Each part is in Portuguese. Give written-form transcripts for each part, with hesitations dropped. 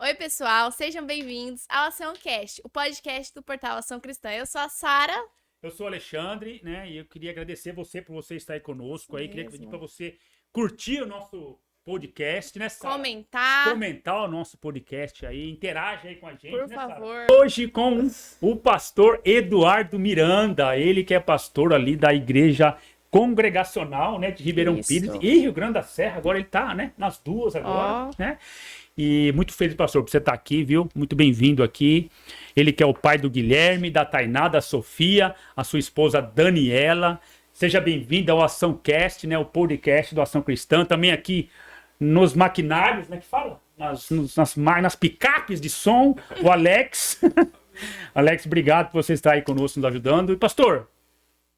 Oi, pessoal, sejam bem-vindos ao Ação Cast, o podcast do portal Ação Cristã. Eu sou a Sara. Eu sou o Alexandre, né? E eu queria agradecer por você estar aí conosco aí. Queria Mesmo. pedir para você curtir o nosso podcast, né, Sara? Comentar, Comentar o nosso podcast aí, interage aí com a gente, por né, Sara? favor. Hoje com o pastor Eduardo Miranda, ele que é pastor ali da igreja congregacional, né, de Ribeirão Isso. Pires e Rio Grande da Serra. Agora ele tá, né, nas duas agora, Ó. né? E muito feliz, pastor, por você estar aqui, viu? Muito bem-vindo aqui. Ele que é o pai do Guilherme, da Tainá, da Sofia, a sua esposa Daniela. Seja bem-vindo ao Ação Cast, né? O podcast do Ação Cristã. Também aqui nos maquinários, né? Que fala? Nas picapes de som, o Alex. Alex, obrigado por você estar aí conosco, nos ajudando. E, pastor,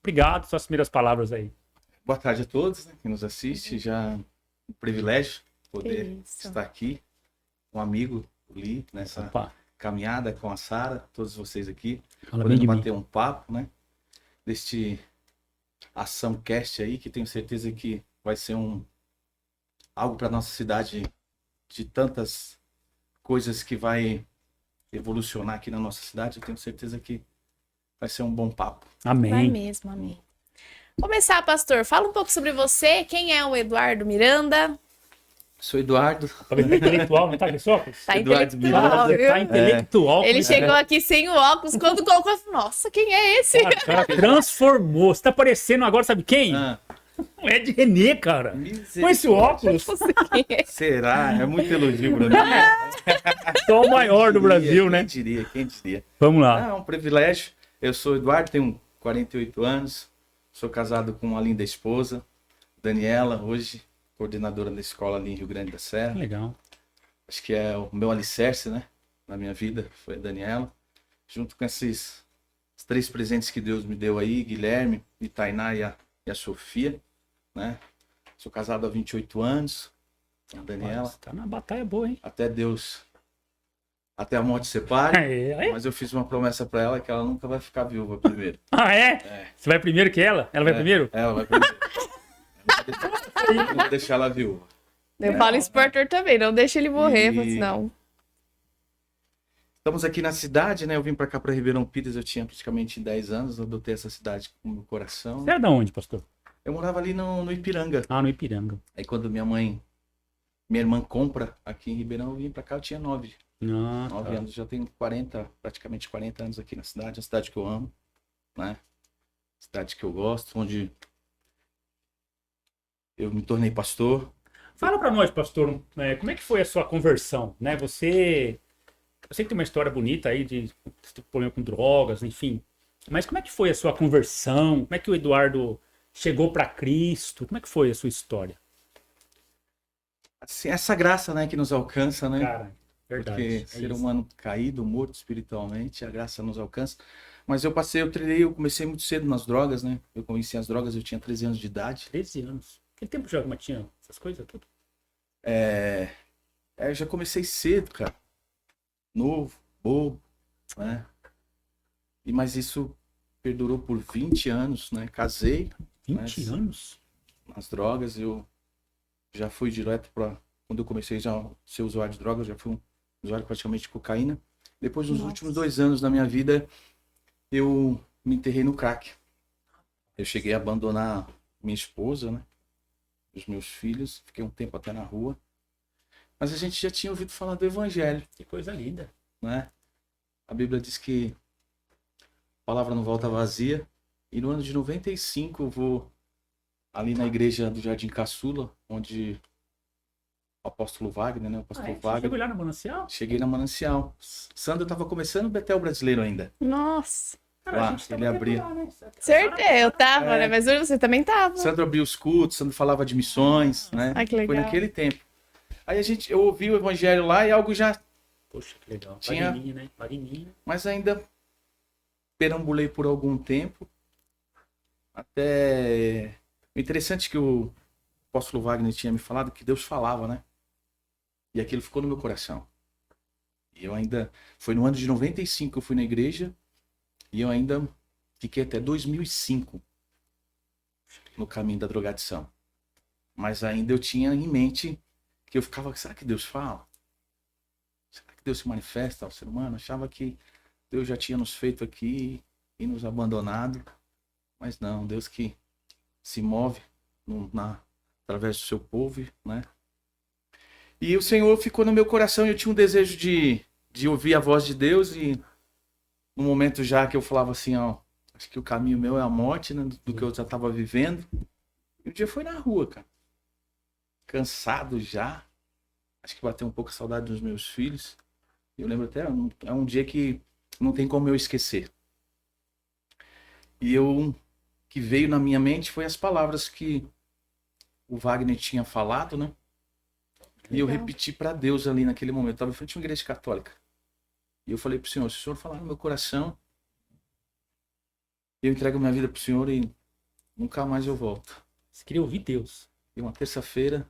obrigado. Suas primeiras palavras aí. Boa tarde a todos, né, que nos assiste. Já um privilégio poder Isso. estar aqui, um amigo, o Lee, nessa Opa, caminhada com a Sara, todos vocês aqui, fala bem de podendo mim. bater um papo, né, deste Ação Cast aí, que tenho certeza que vai ser algo para nossa cidade de tantas coisas que vai evolucionar aqui na nossa cidade. Eu tenho certeza que vai ser um bom papo. Vai Amém. mesmo, amém. Começar, pastor, fala um pouco sobre você. Quem é o Eduardo Miranda? Sou Eduardo. Tá intelectual, não tá com esse óculos? Tá Eduardo intelectual, Você viu? tá intelectual. Ele como é? chegou aqui sem o óculos, quando colocou, eu falei, nossa, quem é esse? Cara, o cara transformou. Você tá parecendo agora, sabe quem? Ah, O Ed René, cara. Com esse óculos, Não sei quem é. será? É muito elogio pra mim. só o maior do Brasil, né? Quem diria, quem diria. Vamos lá. É um privilégio. Eu sou Eduardo, tenho 48 anos, sou casado com uma linda esposa, Daniela, hoje coordenadora da escola ali em Rio Grande da Serra. Legal. Acho que é o meu alicerce, né, na minha vida, foi a Daniela. Junto com esses três presentes que Deus me deu aí, Guilherme, e Tainá e a Sofia, né. Sou casado há 28 anos com a Daniela. Você tá na batalha boa, hein? Até a morte separe. É. Mas eu fiz uma promessa pra ela que ela nunca vai ficar viúva primeiro. Ah, é? É. Você vai primeiro que ela? Ela vai primeiro? Ela vai primeiro. Eu não vou deixar ela viúva. Eu falo isso pro Arthur também, não deixa ele morrer, E- porque senão... Estamos aqui na cidade, né? Eu vim pra cá, pra Ribeirão Pires, eu tinha praticamente 10 anos, eu adotei essa cidade com o meu coração. Você é da onde, pastor? Eu morava ali no Ipiranga. Ah, no Ipiranga. Aí quando minha irmã compra aqui em Ribeirão, eu vim pra cá, eu tinha 9 Ah, tá. anos. Já tenho praticamente 40 anos aqui na cidade, uma cidade que eu amo, né? Cidade que eu gosto, onde eu me tornei pastor. Fala pra nós, pastor, como é que foi a sua conversão, né? Você... Eu sei que tem uma história bonita aí de problema com drogas, enfim. Mas como é que foi a sua conversão? Como é que o Eduardo chegou pra Cristo? Como é que foi a sua história? Assim, essa graça, né, que nos alcança, né? Cara, verdade. Porque é ser isso. humano caído, morto espiritualmente, a graça nos alcança. Mas eu comecei muito cedo nas drogas, né? Eu conheci as drogas, eu tinha 13 anos de idade. 13 anos. Que tempo já tinha essas coisas tudo? Eu já comecei cedo, cara. Novo, bobo, né? Mas isso perdurou por 20 anos, né? Casei 20 Mas- anos? nas drogas, eu já fui direto para quando eu comecei já a ser usuário de drogas, já fui um usuário praticamente de cocaína. Depois, nos Nossa. últimos 2 anos da minha vida, eu me enterrei no crack. Eu cheguei a abandonar minha esposa, né? Os meus filhos, fiquei um tempo até na rua. Mas a gente já tinha ouvido falar do evangelho, Que coisa linda. né? A Bíblia diz que a palavra não volta vazia. E no ano de 95 eu vou ali na igreja do Jardim Caçula, onde o apóstolo Wagner, né? O pastor Você Wagner. chegou lá no Manancial? Cheguei na Manancial. Sandro estava começando o Betel brasileiro ainda. Nossa, Cara, Lá, a gente tava ele abria. lá, né? certeza, eu tava, É. né? Mas você também tava. Sandro abria os cultos, Sandro falava de missões, né? Ai, que legal. Foi naquele tempo. Aí eu ouvi o evangelho lá e algo já... Poxa, que legal. Tinha- Wagninha, né? Wagninha. Mas ainda perambulei por algum tempo. Até... O interessante é que o apóstolo Wagner tinha me falado que Deus falava, né? E aquilo ficou no meu coração. E eu ainda... Foi no ano de 95 que eu fui na igreja. E eu ainda fiquei até 2005 no caminho da drogadição. Mas ainda eu tinha em mente que eu ficava, será que Deus fala? será que Deus se manifesta ao ser humano? Achava que Deus já tinha nos feito aqui e nos abandonado. Mas não, Deus que se move através do seu povo, né? E o Senhor ficou no meu coração e eu tinha um desejo de ouvir a voz de Deus. E no momento já que eu falava assim, ó, acho que o caminho meu é a morte, né, do que eu já estava vivendo. E um dia foi na rua, cara. Cansado já. Acho que bateu um pouco a saudade dos meus filhos. Eu lembro até, é um dia que não tem como eu esquecer. E que veio na minha mente foi as palavras que o Wagner tinha falado, né? E eu repeti para Deus ali naquele momento. Eu estava em frente a uma igreja católica. E eu falei pro Senhor, se o Senhor falar no meu coração, eu entrego minha vida pro Senhor e nunca mais eu volto. Você queria ouvir Deus. E uma terça-feira,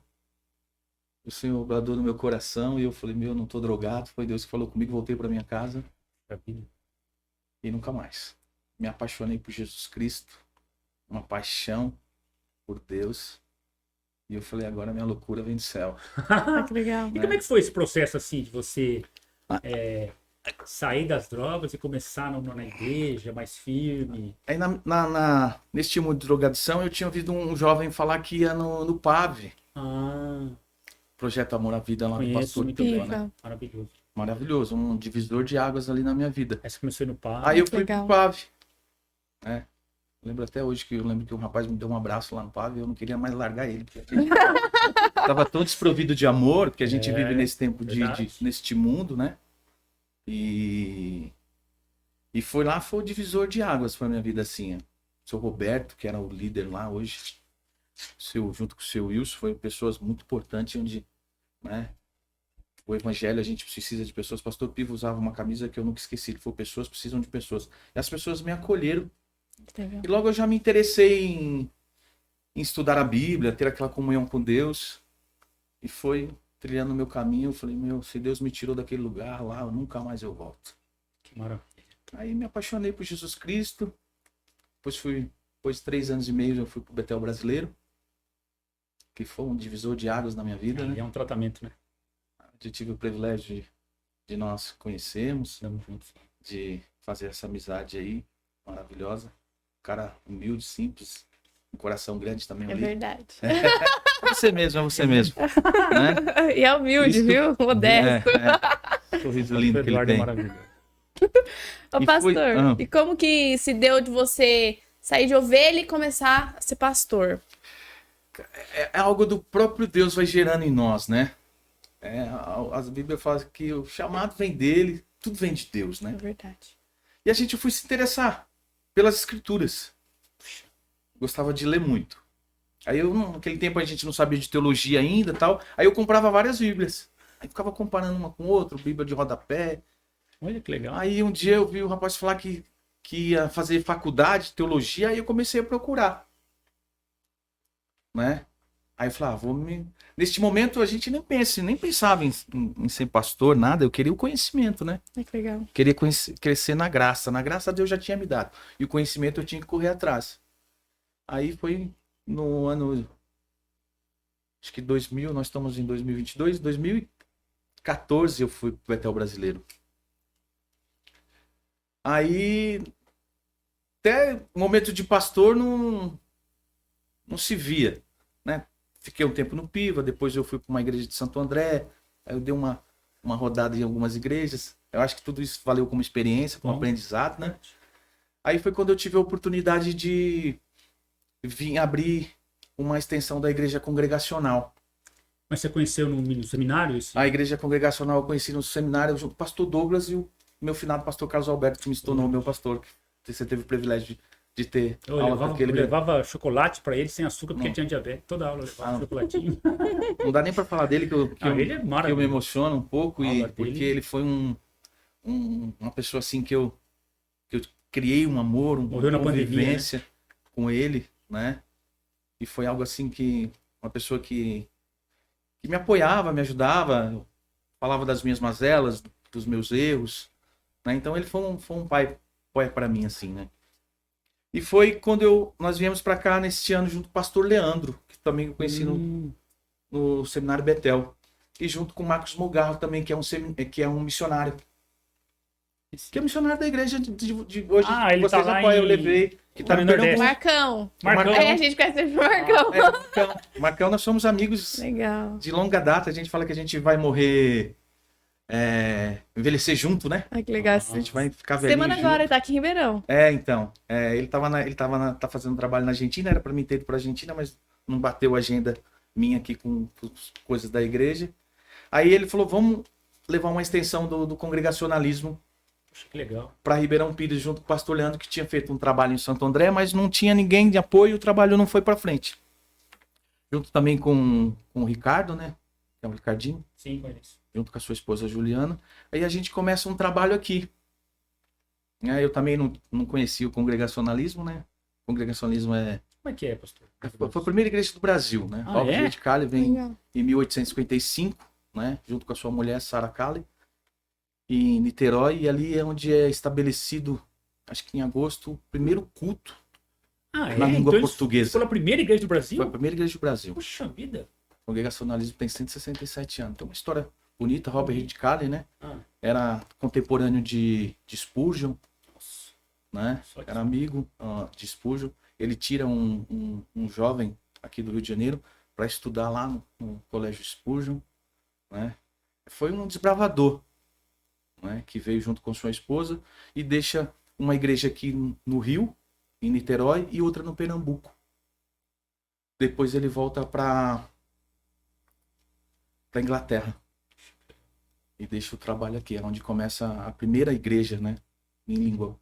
o Senhor bradou no meu coração e eu falei, eu não tô drogado. Foi Deus que falou comigo, voltei para minha casa e nunca mais. Me apaixonei por Jesus Cristo, uma paixão por Deus. E eu falei, agora minha loucura vem do céu. Que legal. E como é que foi esse processo assim de você sair das drogas e começar na igreja mais firme? Aí nesse time de drogadição eu tinha ouvido um jovem falar que ia no PAV. Projeto Amor à Vida lá no Conheço, Pastor muito Piva, bem. né? Maravilhoso. Maravilhoso, um divisor de águas ali na minha vida. Aí você começou no par. Aí eu fui legal. pro PAV. Né? Lembro até hoje que um rapaz me deu um abraço lá no PAV e eu não queria mais largar ele. Porque a gente tava tão desprovido de amor, porque a gente vive nesse tempo neste mundo, né? E foi o divisor de águas pra minha vida, assim. O seu Roberto, que era o líder lá hoje, junto com o seu Wilson, foi pessoas muito importantes, onde, né? O evangelho, a gente precisa de pessoas. Pastor Pivo usava uma camisa que eu nunca esqueci. Ele falou, pessoas precisam de pessoas. E as pessoas me acolheram. E logo eu já me interessei em estudar a Bíblia, ter aquela comunhão com Deus. E foi trilhando o meu caminho. Eu falei, se Deus me tirou daquele lugar lá, nunca mais eu volto. Que maravilha. Aí me apaixonei por Jesus Cristo. Depois de 3 anos e meio, eu fui pro Betel Brasileiro. Que foi um divisor de águas na minha vida, né? É um tratamento, né? Eu tive o privilégio de nós conhecermos, Estamos juntos. de fazer essa amizade aí, maravilhosa. Um cara humilde, simples, um coração grande também. É verdade. É você mesmo. Né? E é humilde, Isso- viu? Modesto. Sorriso lindo que ele Eduardo é tem. maravilhoso. Ô, E pastor, foi- e como que se deu de você sair de ovelha e começar a ser pastor? É algo do próprio Deus vai gerando em nós, né? As Bíblias falam que o chamado vem dele, tudo vem de Deus, É né? verdade. E a gente foi se interessar pelas escrituras. Gostava de ler muito. Aí naquele tempo a gente não sabia de teologia ainda e tal. Aí eu comprava várias Bíblias. Aí ficava comparando uma com outra, Bíblia de rodapé. Olha que legal. Aí um dia eu vi o rapaz falar que ia fazer faculdade de teologia, aí eu comecei a procurar. Né? Aí eu falei, neste momento a gente nem pensava em ser pastor, nada. Eu queria o conhecimento, né? É que legal. Queria crescer na graça. Na graça Deus já tinha me dado. E o conhecimento eu tinha que correr atrás. Aí foi no ano, acho que 2000, nós estamos em 2022, 2014 eu fui pro Betel Brasileiro. Aí, até o momento de pastor não se via, né? Fiquei um tempo no Piva, depois eu fui para uma igreja de Santo André, aí eu dei uma rodada em algumas igrejas. Eu acho que tudo isso valeu como experiência, como aprendizado, né? Aí foi quando eu tive a oportunidade de vir abrir uma extensão da igreja congregacional. Mas você conheceu no seminário isso? A igreja congregacional eu conheci no seminário junto com o pastor Douglas e o meu finado pastor Carlos Alberto, que me tornou meu pastor. Que você teve o privilégio de ter Eu aula com aquele. levava chocolate pra ele sem açúcar porque ele tinha diabetes. Toda aula eu levava chocolatinho. Não dá nem para falar dele, Ele é que eu maravilhoso. me emociono um pouco, A aula porque dele. ele foi uma pessoa assim que eu criei um amor, uma Morreu na pandemia, convivência com ele, né? E foi algo assim que uma pessoa que me apoiava, me ajudava, falava das minhas mazelas, dos meus erros, né? Então ele foi um pai para mim assim, né? E foi quando nós viemos para cá nesse ano junto com o pastor Leandro, que também eu conheci no Seminário Betel. e junto com o Marcos Mugarro também, que é um missionário. Que é missionário da igreja de hoje. Ele vocês tá lá apoiam, eu em- levei. Que tá no Nordeste. Pernambuco. Marcão. Marcão. A gente conhece ele por Marcão. Marcão, nós somos amigos Legal. de longa data. A gente fala que a gente vai morrer, envelhecer junto, né? Ai, que legal. A gente vai ficar velhinho Semana junto. agora, ele tá aqui em Ribeirão. Então. Ele tá fazendo um trabalho na Argentina, era pra mim ter ido pra Argentina, mas não bateu a agenda minha aqui com coisas da igreja. Aí ele falou, vamos levar uma extensão do congregacionalismo Poxa, que legal. para Ribeirão Pires, junto com o pastor Leandro, que tinha feito um trabalho em Santo André, mas não tinha ninguém de apoio, o trabalho não foi para frente. Junto também com o Ricardo, né? Que é o Ricardinho, Sim, conheço. junto com a sua esposa Juliana. Aí a gente começa um trabalho aqui. Eu também não conhecia o congregacionalismo, né? O congregacionalismo Como é que é, pastor? foi a primeira igreja do Brasil, né? Ah, Robert é? de Cali vem Legal. em 1855, né? Junto com a sua mulher, Sarah Cali, em Niterói, e ali é onde é estabelecido, acho que em agosto, o primeiro culto na língua Então eles portuguesa. foram a primeira igreja do Brasil? Foi a primeira igreja do Brasil. Puxa vida. O congregacionalismo tem 167 anos. Tem uma história bonita. Robert de Cali, né? Era contemporâneo de Spurgeon, Nossa. né? Só que- Era amigo de Spurgeon. Ele tira um jovem aqui do Rio de Janeiro para estudar lá no Colégio Spurgeon, né? Foi um desbravador, né? Que veio junto com sua esposa e deixa uma igreja aqui no Rio, em Niterói, e outra no Pernambuco. Depois ele volta para Inglaterra e deixa o trabalho aqui, é onde começa a primeira igreja, né? Em língua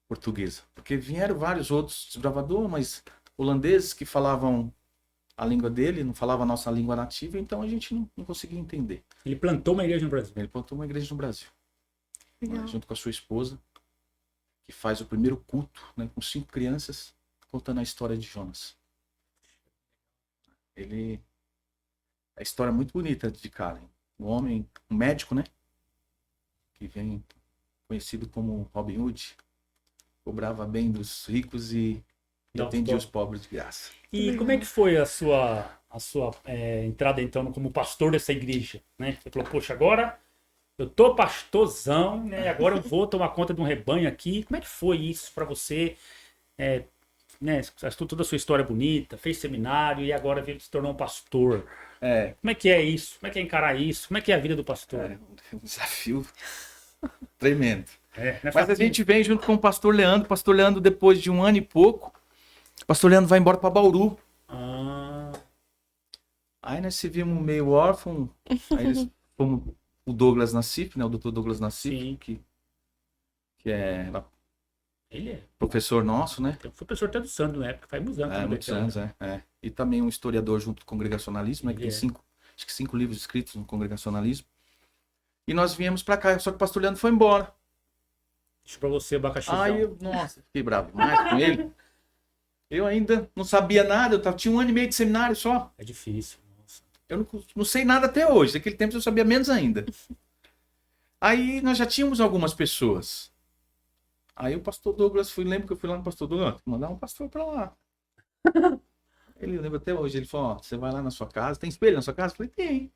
portuguesa. Porque vieram vários outros desbravadores, mas holandeses que falavam a língua dele, não falavam a nossa língua nativa, então a gente não conseguia entender. Ele plantou uma igreja no Brasil. Ele plantou uma igreja no Brasil, Legal. né, junto com a sua esposa, que faz o primeiro culto, né, com 5 crianças, contando a história de Jonas. Ele... É a história muito bonita de Karen. Um homem, um médico, né? Que vem conhecido como Robin Hood. Cobrava bem dos ricos e Não, atendia bom. os pobres de graça. E como é que foi a sua entrada, então, como pastor dessa igreja? Né? Você falou, poxa, agora eu tô pastorzão, né? Agora eu vou tomar conta de um rebanho aqui. Como é que foi isso para você? Né? Toda a sua história bonita, fez seminário e agora se tornou um pastor. Como é que é isso? Como é que é encarar isso? Como é que é a vida do pastor? É um desafio tremendo. Não é Mas a fácil. gente vem junto com o pastor Leandro. O pastor Leandro, depois de 1 ano e pouco, o pastor Leandro vai embora para Bauru. Aí nós se vimos meio órfão. Aí eles fomos o Douglas Nassif, né? O doutor Douglas Nassif, Sim. que era Ele é. professor nosso, né? Foi professor até do Sandro na época, faz muitos anos. Muitos anos, E também um historiador junto com o congregacionalismo, né? Que Ele tem acho que 5 livros escritos no congregacionalismo. E nós viemos para cá, só que o pastor Leandro foi embora. Deixa pra você o abacaxi. Aí eu, nossa, fiquei bravo demais com ele. Eu ainda não sabia nada, tinha 1 ano e meio de seminário só. É difícil. Nossa. Eu não sei nada até hoje. Naquele tempo eu sabia menos ainda. Aí nós já tínhamos algumas pessoas. Aí o pastor Douglas, lembro que eu fui lá no pastor Douglas, mandar um pastor pra lá. Ele lembra até hoje, ele falou, ó, você vai lá na sua casa, tem espelho na sua casa? Eu falei, tem.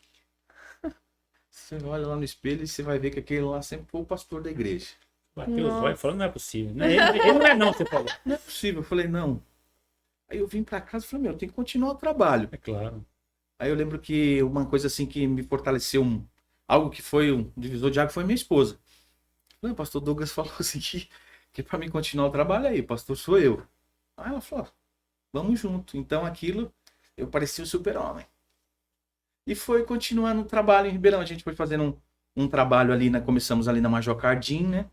Você olha lá no espelho e você vai ver que aquele lá sempre foi o pastor da igreja. Bateu os olhos falando, não é possível. Ele não é não, você falou. Não é possível, eu falei, não. Aí eu vim pra casa e falei, eu tenho que continuar o trabalho. É claro. Aí eu lembro que uma coisa assim que me fortaleceu, algo que foi um divisor de água, foi minha esposa. O pastor Douglas falou assim que para mim continuar o trabalho aí, pastor sou eu. Aí ela falou, vamos junto. Então aquilo, eu parecia um super-homem. E foi continuar no trabalho em Ribeirão. A gente foi fazendo um trabalho ali, começamos ali na Major Cardim, né?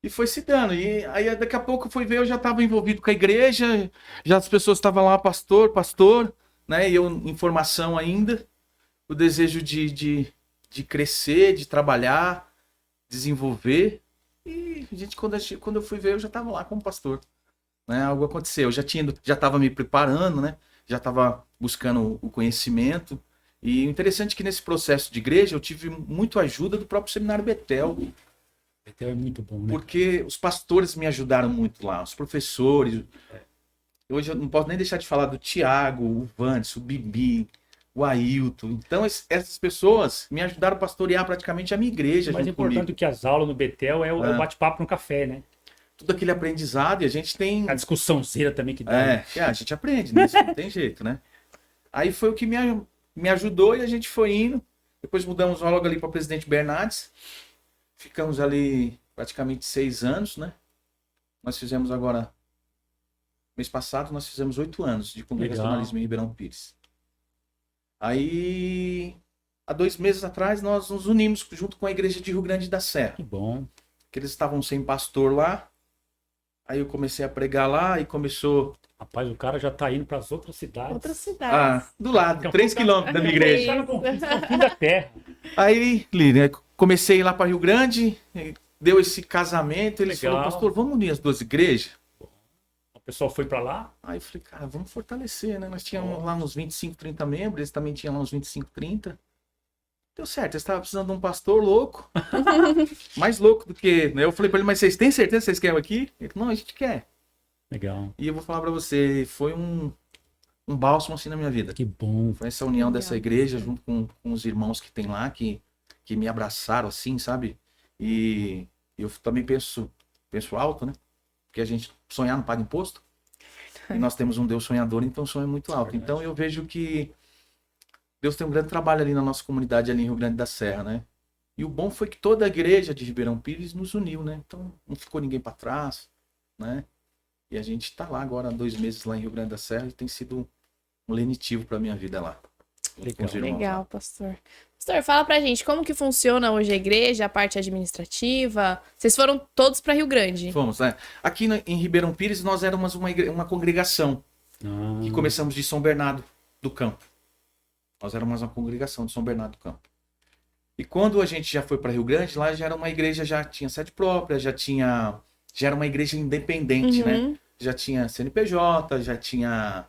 E foi se dando. E aí daqui a pouco eu fui ver, eu já estava envolvido com a igreja, já as pessoas estavam lá, pastor, né? E eu em formação ainda, o desejo de crescer, de trabalhar, desenvolver. E quando eu fui ver, eu já estava lá como pastor, né? Algo aconteceu, eu já estava me preparando, né? Já estava buscando o conhecimento. E o interessante é que nesse processo de igreja eu tive muito ajuda do próprio Seminário Betel. Betel é muito bom, né? Porque os pastores me ajudaram muito lá, os professores. Hoje eu não posso nem deixar de falar do Tiago, o Vandes, o Bibi, o Ailton. Então, essas pessoas me ajudaram a pastorear praticamente a minha igreja. O mais junto importante comigo. do que as aulas no Betel é o bate-papo no café, né? Tudo aquele aprendizado, e a gente tem... A discussãozinha também que dá. Né? a gente aprende, né? Isso não tem jeito, né? Aí foi o que me ajudou e a gente foi indo. Depois mudamos logo ali para Presidente Bernardes. Ficamos ali praticamente 6 anos, né? Nós fizemos agora... Mês passado nós fizemos 8 anos de congregacionalismo em Ribeirão Pires. Aí, há 2 meses atrás, nós nos unimos junto com a igreja de Rio Grande da Serra. Que bom. Que eles estavam sem pastor lá. Aí eu comecei a pregar lá e começou... Rapaz, o cara já tá indo para as outras cidades. Outras cidades. do lado, 3 quilômetros da minha igreja. Tá no fim da terra. Aí, Lília, comecei a ir lá para Rio Grande, deu esse casamento, eles Legal. falaram, pastor, vamos unir as 2 igrejas? O pessoal foi para lá? Aí eu falei, cara, vamos fortalecer, né? Nós tínhamos lá uns 25, 30 membros, eles também tinham lá uns 25, 30. Deu certo, eles estavam precisando de um pastor louco. Mais louco do que... Eu falei para ele, mas vocês têm certeza que vocês querem aqui? Ele falou, não, a gente quer. Legal. E eu vou falar para você, foi um bálsamo assim na minha vida. Que bom. Foi essa união Legal. dessa igreja junto com os irmãos que tem lá, que me abraçaram assim, sabe? E eu também penso alto, né? Porque a gente sonhar não paga imposto. E nós temos um Deus sonhador, então o sonho é muito alto. Então eu vejo que Deus tem um grande trabalho ali na nossa comunidade, ali em Rio Grande da Serra, né? E o bom foi que toda a igreja de Ribeirão Pires nos uniu, né? Então não ficou ninguém para trás, né? E a gente tá lá agora há 2 meses lá em Rio Grande da Serra e tem sido um lenitivo para minha vida lá. Legal. Com os irmãos lá. Legal, pastor. Pastor, fala pra gente como que funciona hoje a igreja, a parte administrativa. Vocês foram todos pra Rio Grande. Fomos, né? Aqui em Ribeirão Pires nós éramos uma congregação que começamos de São Bernardo do Campo. Nós éramos uma congregação de São Bernardo do Campo. E quando a gente já foi para Rio Grande, lá já era uma igreja, já tinha sede própria, já era uma igreja independente, né? Já tinha CNPJ, já tinha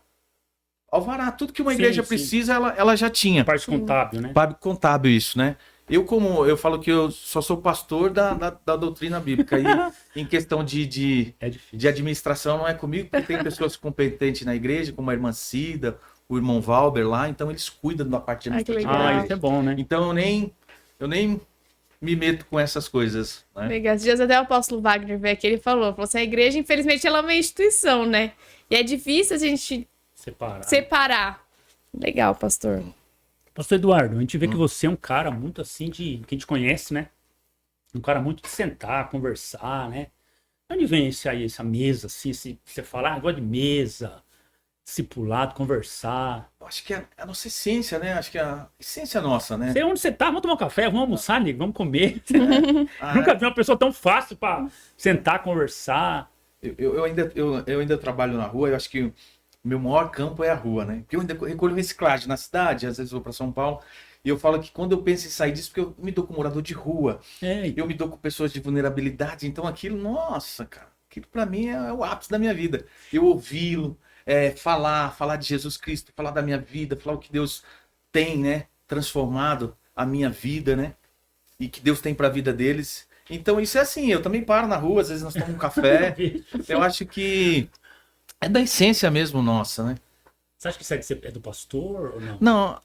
alvará, tudo que uma Sim, igreja sim. precisa, ela já tinha. Parte contábil, né? Contábil isso, né? Eu falo que eu só sou pastor da doutrina bíblica. E em questão de É difícil. de administração não é comigo, porque tem pessoas competentes na igreja, como a irmã Cida, o irmão Valber lá, então eles cuidam da parte Ai, que administrativa. legal. da Ah, igreja. isso é bom, né? Então eu nem me meto com essas coisas, né? Legal. Esses dias até o apóstolo Wagner veio aqui, ele falou assim, a igreja, infelizmente, ela é uma instituição, né? E é difícil a gente Separar. separar. Legal, pastor. Pastor Eduardo, a gente vê que você é um cara muito assim que a gente conhece, né? Um cara muito de sentar, conversar, né? Onde vem essa mesa, assim, você fala, gosta de mesa, discipulado, conversar. Eu acho que é a nossa essência, né? Acho que é a essência nossa, né? Sei onde você tá, vamos tomar um café, vamos almoçar, nego, vamos comer. Ah, Nunca vi uma pessoa tão fácil pra sentar, conversar. eu ainda trabalho na rua, eu acho que o meu maior campo é a rua, né? Porque eu ainda recolho reciclagem na cidade, às vezes vou para São Paulo, e eu falo que quando eu penso em sair disso, porque eu me dou com morador de rua, É, eu me dou com pessoas de vulnerabilidade, então aquilo, nossa, cara, aquilo para mim é o ápice da minha vida. Eu ouvi-lo, falar de Jesus Cristo, falar da minha vida, falar o que Deus tem, né, transformado a minha vida, né, e que Deus tem para a vida deles. Então isso é assim, eu também paro na rua, às vezes nós tomamos um café, eu acho que é da essência mesmo nossa, né. Você acha que isso é do pastor ou não? Não,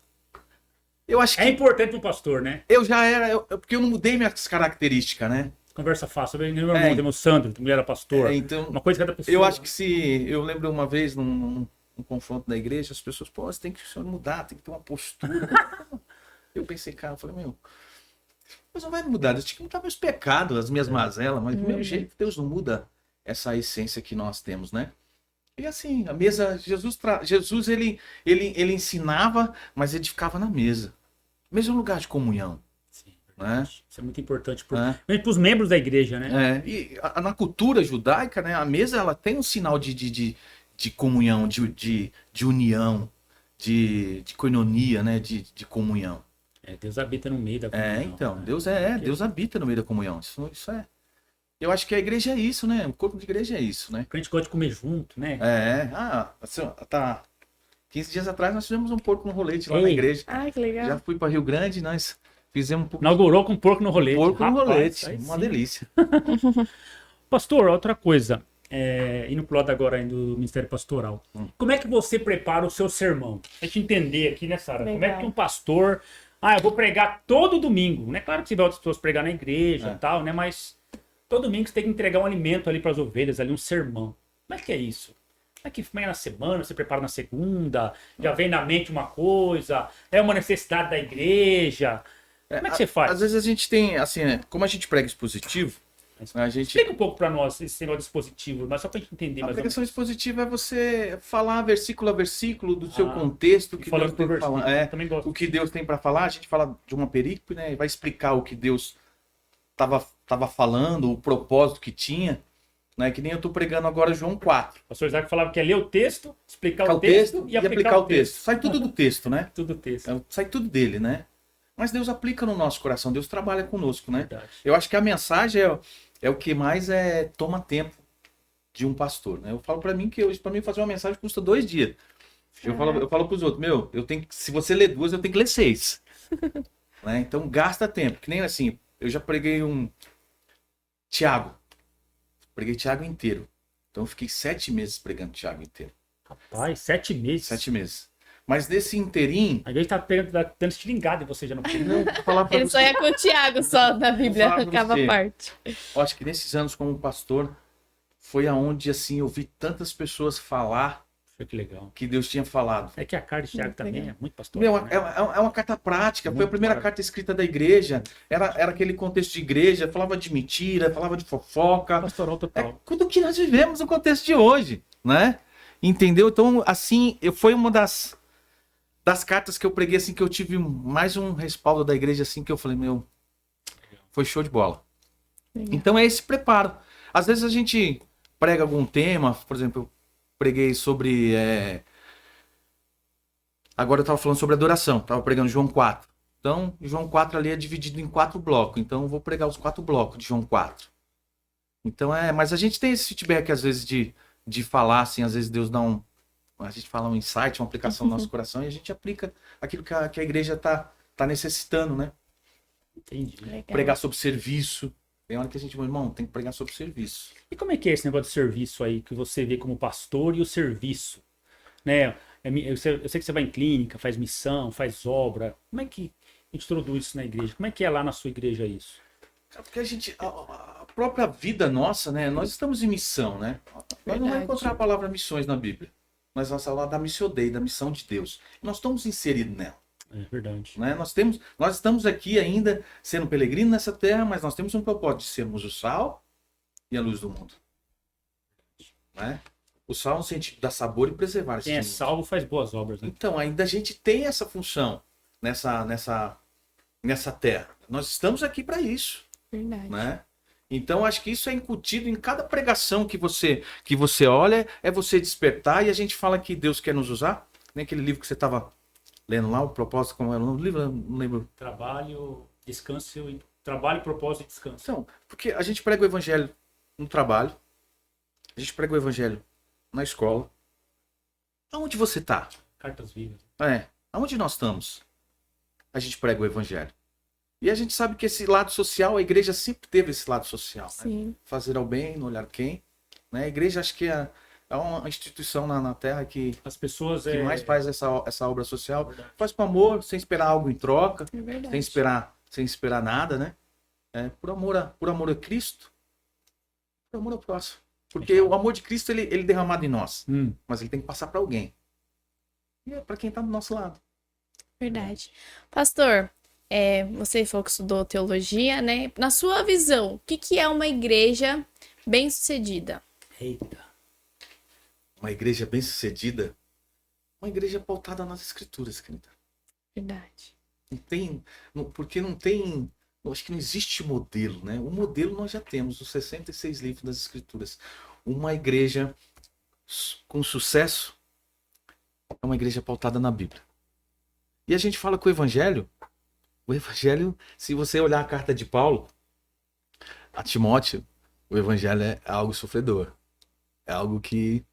eu acho É que importante pro pastor, né? eu já era, porque eu não mudei minhas características, né. Conversa fácil. Meu irmão, tem o Sandro, que era pastor. Então, Uma coisa que cada pessoa. eu acho que eu lembro uma vez num confronto da igreja, as pessoas, pô, você tem que mudar, tem que ter uma postura. Eu pensei, cara, eu falei, mas não vai mudar, Deus tinha que mudar meus pecados, as minhas mazelas, mas do meu jeito, Deus não muda essa essência que nós temos, né? E assim, a mesa, Jesus ele ensinava, mas ele ficava na mesa. Mesmo lugar de comunhão. Sim, Né? isso é muito importante para os membros da igreja, né? E na cultura judaica, né, a mesa ela tem um sinal de comunhão, de união, de koinonia, né, de comunhão. Deus habita no meio da comunhão. Então, né? Deus habita no meio da comunhão. Isso é. Eu acho que a igreja é isso, né? O corpo de igreja é isso, né? A gente gosta de comer junto, né? Assim, tá. 15 dias atrás nós fizemos um porco no rolete lá na Ei. igreja. Ah, que legal. Já fui para Rio Grande, nós fizemos um pouco Inaugurou com porco no rolete. porco no Rapaz, rolete. aí Uma sim. delícia. Pastor, outra coisa. indo pro lado agora aí do Ministério Pastoral. Como é que você prepara o seu sermão? Pra gente entender aqui, né, Sara? Como é que um pastor... eu vou pregar todo domingo. Né? Claro que você vai outras pessoas pregar na igreja e tal, né? Mas todo domingo você tem que entregar um alimento ali para as ovelhas, ali um sermão. Como é que é isso? Como é que vem na semana, você prepara na segunda, já vem na mente uma coisa, é uma necessidade da igreja. Como é que você faz? Às vezes a gente tem, assim, né? Como a gente prega expositivo, a gente... Explica um pouco para nós esse negócio de dispositivo, mas só para a gente entender A mais ou pregação menos. expositiva é você falar versículo a versículo do seu contexto, o que falando Deus tem por pra falar. versículo, também gosto. O que Deus tem para falar, a gente fala de uma perícope, né? E vai explicar o que Deus estava falando, o propósito que tinha, né? Que nem eu estou pregando agora João 4. O pastor Isaac falava que é ler o texto, explicar O o texto e aplicar o texto. Sai tudo do texto, né? Tudo texto. Sai tudo dele, né? Mas Deus aplica no nosso coração, Deus trabalha conosco, né? Verdade. Eu acho que a mensagem é o que mais toma tempo de um pastor, né? Eu falo para mim que hoje, para mim, fazer uma mensagem custa 2 dias. Eu falo para os outros, se você ler 2, eu tenho que ler 6. Né? Então gasta tempo. Que nem assim, eu já preguei Tiago. Preguei Tiago inteiro. Então eu fiquei 7 meses pregando Tiago inteiro. Rapaz, 7 meses. 7 meses. Mas desse inteirinho... A gente tá dando estilingado em você já não pode. Não, vou falar pra Ele você. só ia com o Tiago só na Bíblia, Vou falar pra acaba você. a parte. Eu acho que nesses anos como pastor, foi aonde assim eu vi tantas pessoas falar Que legal. que Deus tinha falado. É que a carta de Tiago Muito também legal. é muito pastoral. Meu, Né? é uma carta prática, foi a Muito primeira prática. carta escrita da igreja, era aquele contexto de igreja, falava de mentira, falava de fofoca. Pastoral É total. tudo que nós vivemos no contexto de hoje, né? Entendeu? Então, assim, foi uma das cartas que eu preguei, assim, que eu tive mais um respaldo da igreja, assim, que eu falei, foi show de bola. Legal. Então é esse preparo. Às vezes a gente prega algum tema, por exemplo, eu preguei sobre... Agora eu estava falando sobre adoração, estava pregando João 4. Então, João 4 ali é dividido em 4 blocos. Então, eu vou pregar os 4 blocos de João 4. Então, mas a gente tem esse feedback, às vezes, de falar, assim, às vezes Deus dá a gente fala um insight, uma aplicação no nosso coração, e a gente aplica aquilo que a igreja tá necessitando, né? Entendi. Legal. Pregar sobre serviço. Tem hora que a gente fala, irmão, tem que pregar sobre serviço. E como é que é esse negócio de serviço aí, que você vê como pastor e o serviço? Né? Eu sei que você vai em clínica, faz missão, faz obra. Como é que introduz isso na igreja? Como é que é lá na sua igreja isso? Porque a própria vida nossa, né? Nós estamos em missão, né? Nós não vamos Verdade. encontrar a palavra missões na Bíblia. Nós vamos falar da Missio Dei, da missão de Deus. Nós estamos inseridos nela. É verdade. Né? Nós estamos aqui ainda sendo peregrinos nessa terra, mas nós temos um propósito de sermos o sal e a luz do mundo. Né? O sal no sentido de dar sabor e preservar esse Quem é mundo. salvo faz boas obras, né? Então, ainda a gente tem essa função nessa terra. Nós estamos aqui para isso. Verdade. Né? Então, acho que isso é incutido em cada pregação que você olha, é você despertar, e a gente fala que Deus quer nos usar. Nem aquele livro que você estava lendo lá, o propósito, como era o nome do livro? Eu não lembro. Trabalho, propósito e descanso. Então, porque a gente prega o evangelho no trabalho, a gente prega o evangelho na escola. Aonde você está? Cartas vivas. Aonde nós estamos? A gente prega o evangelho. E a gente sabe que esse lado social, a igreja sempre teve esse lado social. Né? Sim. Fazer ao bem, não olhar quem. Né? A igreja, acho que é uma instituição na Terra que As pessoas mais faz essa obra social. Verdade. Faz com amor, sem esperar algo em troca, É verdade. sem esperar nada, né? Por amor a Cristo, por amor ao próximo. Porque o amor de Cristo, ele é derramado em nós. Mas ele tem que passar para alguém. E é para quem está do nosso lado. Verdade. Pastor, você falou que estudou teologia, né? Na sua visão, o que é uma igreja bem-sucedida? Eita. Uma igreja bem-sucedida, uma igreja pautada nas escrituras, querida. Verdade. Porque não tem, eu acho que não existe modelo, né? O modelo nós já temos, os 66 livros das escrituras. Uma igreja com sucesso é uma igreja pautada na Bíblia. E a gente fala que o evangelho, se você olhar a carta de Paulo a Timóteo, o evangelho é algo sofredor. É algo que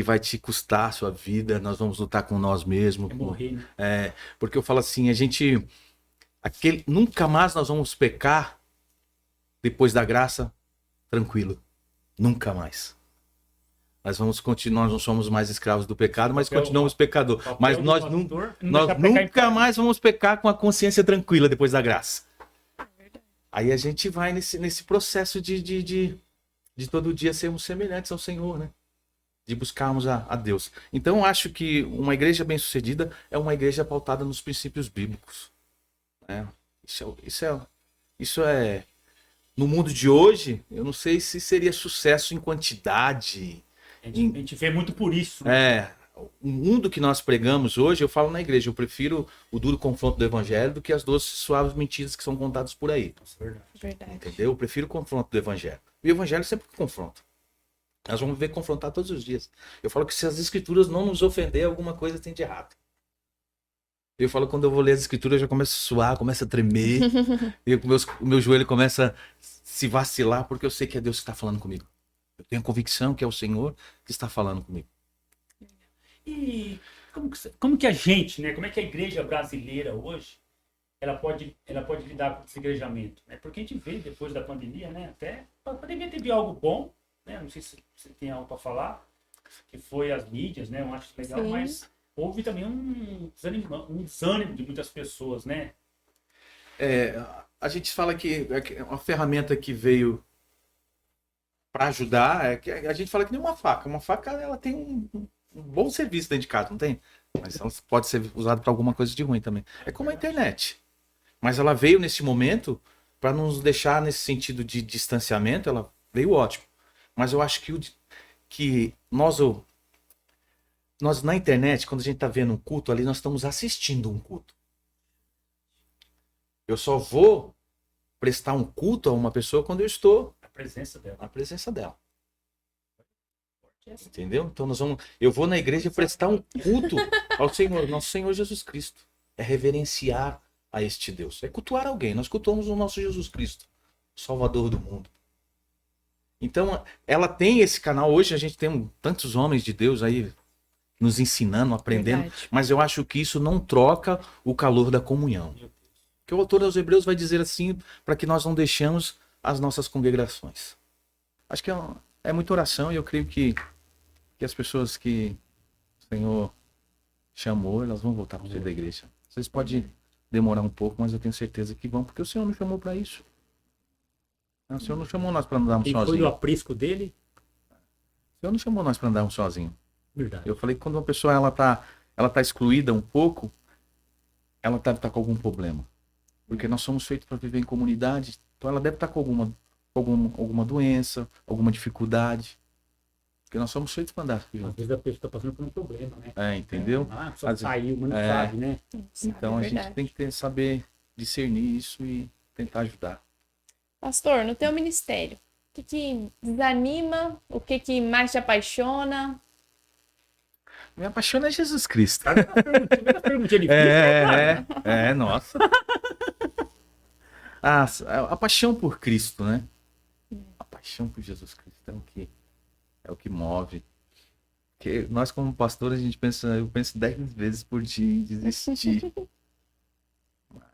vai te custar a sua vida, nós vamos lutar com nós mesmos. É morrer, né? Porque eu falo assim, nunca mais nós vamos pecar depois da graça tranquilo. Nunca mais. Nós vamos continuar, nós não somos mais escravos do pecado, mas Papel- continuamos pecador. Papel Mas do nós, pastor, não nós deixar pecar em nunca paz. mais vamos pecar com a consciência tranquila depois da graça. Aí a gente vai nesse processo de todo dia sermos semelhantes ao Senhor, né? De buscarmos a Deus. Então eu acho que uma igreja bem-sucedida é uma igreja pautada nos princípios bíblicos, né? Isso é no mundo de hoje, eu não sei se seria sucesso em quantidade. A gente vê muito por isso, né? O mundo que nós pregamos hoje, eu falo na igreja, eu prefiro o duro confronto do evangelho do que as doces suaves mentiras que são contadas por aí. Nossa, verdade. Verdade. Entendeu? Eu prefiro o confronto do evangelho. E o evangelho sempre confronta. Nós vamos ver confrontar todos os dias. Eu falo que se as escrituras não nos ofender, alguma coisa tem de errado. Eu falo que quando eu vou ler as escrituras, eu já começo a suar, começo a tremer. E o meu joelho começa a se vacilar, porque eu sei que é Deus que está falando comigo. Eu tenho a convicção que é o Senhor que está falando comigo. E como que a gente, né? Como é que a igreja brasileira hoje, ela pode lidar com esse igrejamento, né? Porque a gente vê depois da pandemia, né? Até a pandemia teve algo bom, né? Não sei se você tem algo para falar, que foi as mídias, né? Eu acho legal, Sim. mas houve também um desânimo de muitas pessoas, né? A gente fala que é uma ferramenta que veio para ajudar, é que a gente fala que nem uma faca. Uma faca, ela tem um bom serviço dentro de casa, não tem? Mas ela pode ser usada para alguma coisa de ruim também. É como a internet. Mas ela veio nesse momento para nos deixar nesse sentido de distanciamento, ela veio ótimo. Mas eu acho que nós na internet, quando a gente está vendo um culto ali, nós estamos assistindo um culto. Eu só vou prestar um culto a uma pessoa quando eu estou A presença dela. na presença dela. Entendeu? Então eu vou na igreja prestar um culto ao Senhor, nosso Senhor Jesus Cristo. É reverenciar a este Deus. É cultuar alguém. Nós cultuamos o nosso Jesus Cristo, Salvador do mundo. Então, ela tem esse canal. Hoje a gente tem tantos homens de Deus aí nos ensinando, aprendendo. Verdade. Mas eu acho que isso não troca o calor da comunhão. Que o autor aos Hebreus vai dizer assim, para que nós não deixemos as nossas congregações. Acho que é muita oração e eu creio que as pessoas que o Senhor chamou, elas vão voltar para o seio da igreja. Vocês podem demorar um pouco, mas eu tenho certeza que vão, porque o Senhor nos chamou para isso. O Senhor não chamou nós para andarmos Quem foi o sozinhos. aprisco dele? O Senhor não chamou nós para andarmos sozinhos. Verdade. Eu falei que quando uma pessoa ela tá excluída um pouco, ela deve estar com algum problema. Porque nós somos feitos para viver em comunidade, então ela deve estar com alguma doença, alguma dificuldade. Porque nós somos feitos para andar Às juntos. vezes a pessoa está passando por um problema, né? Entendeu? Ah, só Às- saiu, mas não é. sabe, né? Então a gente tem que saber discernir isso e tentar ajudar. Pastor, no teu ministério, o que desanima? O que mais te apaixona? Minha paixão é Jesus Cristo. Sabe uma perguntinha difícil, né, cara? Nossa. A paixão por Cristo, né? A paixão por Jesus Cristo é o que move. Porque nós, como pastores, eu penso 10 vezes por dia em desistir.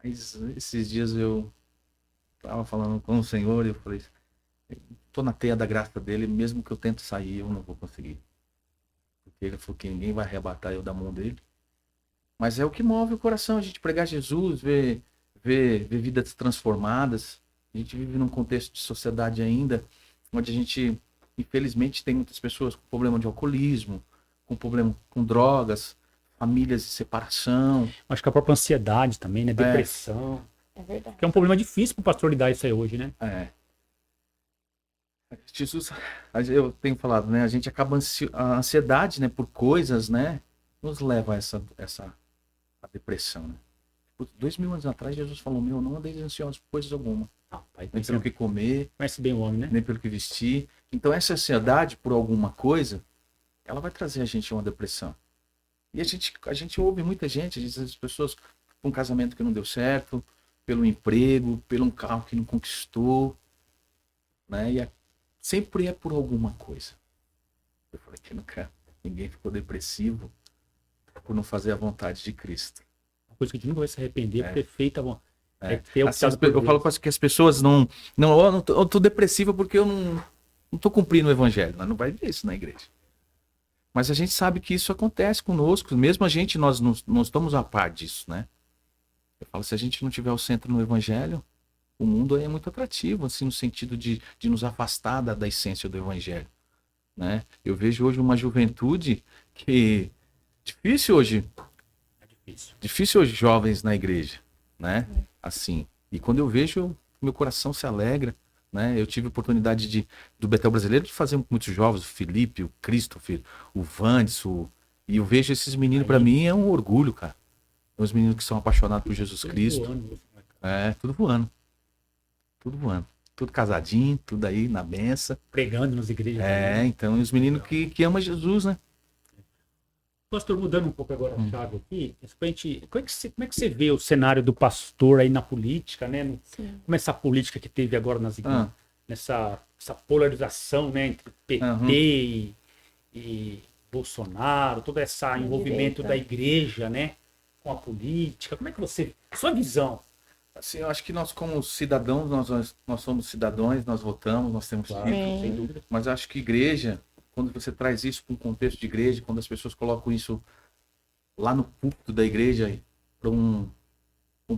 Mas esses dias eu tava falando com o Senhor e eu falei, tô na teia da graça dele, mesmo que eu tente sair, eu não vou conseguir. Porque ele falou que ninguém vai arrebatar eu da mão dele. Mas é o que move o coração, a gente pregar Jesus, ver vidas transformadas. A gente vive num contexto de sociedade ainda, onde a gente, infelizmente, tem muitas pessoas com problema de alcoolismo, com problema com drogas, famílias de separação. Acho que a própria ansiedade também, né? Depressão. É verdade. Que é um problema difícil para o pastor lidar isso aí hoje, né? Jesus, eu tenho falado, né? A gente acaba a ansiedade, né? Por coisas, né? Nos leva a depressão, né? 2000 anos atrás, Jesus falou, não andeis ansiosos por coisas alguma. Pai, Nem pelo que comer, conhece bem o homem, né? nem pelo que vestir. Então essa ansiedade por alguma coisa, ela vai trazer a gente a uma depressão. E a gente ouve muita gente, às vezes as pessoas com um casamento que não deu certo, pelo emprego, pelo um carro que não conquistou, né? E sempre é por alguma coisa. Eu falei que nunca ninguém ficou depressivo por não fazer a vontade de Cristo. Uma coisa que a gente nunca vai se arrepender, porque é feita bom. É ter Assim, optado por eu falo Deus. que as pessoas eu tô depressiva porque eu não não tô cumprindo o evangelho. Nós não vai ver isso na igreja. Mas a gente sabe que isso acontece conosco. Mesmo a gente, nós não estamos a par disso, né? Eu falo, se a gente não tiver o centro no evangelho, o mundo aí é muito atrativo, assim, no sentido de nos afastar da essência do evangelho, né? Eu vejo hoje uma juventude que... Difícil hoje jovens na igreja, né? Assim. E quando eu vejo, meu coração se alegra, né? Eu tive a oportunidade do Betel Brasileiro de fazer com muitos jovens, o Felipe, o Christopher, o Vandes, e eu vejo esses meninos, para mim, é um orgulho, cara. Os meninos que são apaixonados por Jesus Cristo. Voando. Tudo voando. Tudo voando. Tudo casadinho, tudo aí na benção. Pregando nas igrejas. Então, e os meninos que amam Jesus, né? Pastor, mudando um pouco agora a chave aqui, como é que você vê o cenário do pastor aí na política, né? Como essa política que teve agora nas igrejas, essa polarização, né, entre PT e Bolsonaro, todo esse envolvimento da igreja, né, com a política. Como é que você... Sua visão? Assim, eu acho que nós, como cidadãos, nós somos cidadãos, nós votamos, nós temos título, sem dúvida. mas acho que igreja, quando você traz isso para um contexto de igreja, quando as pessoas colocam isso lá no púlpito da igreja, para um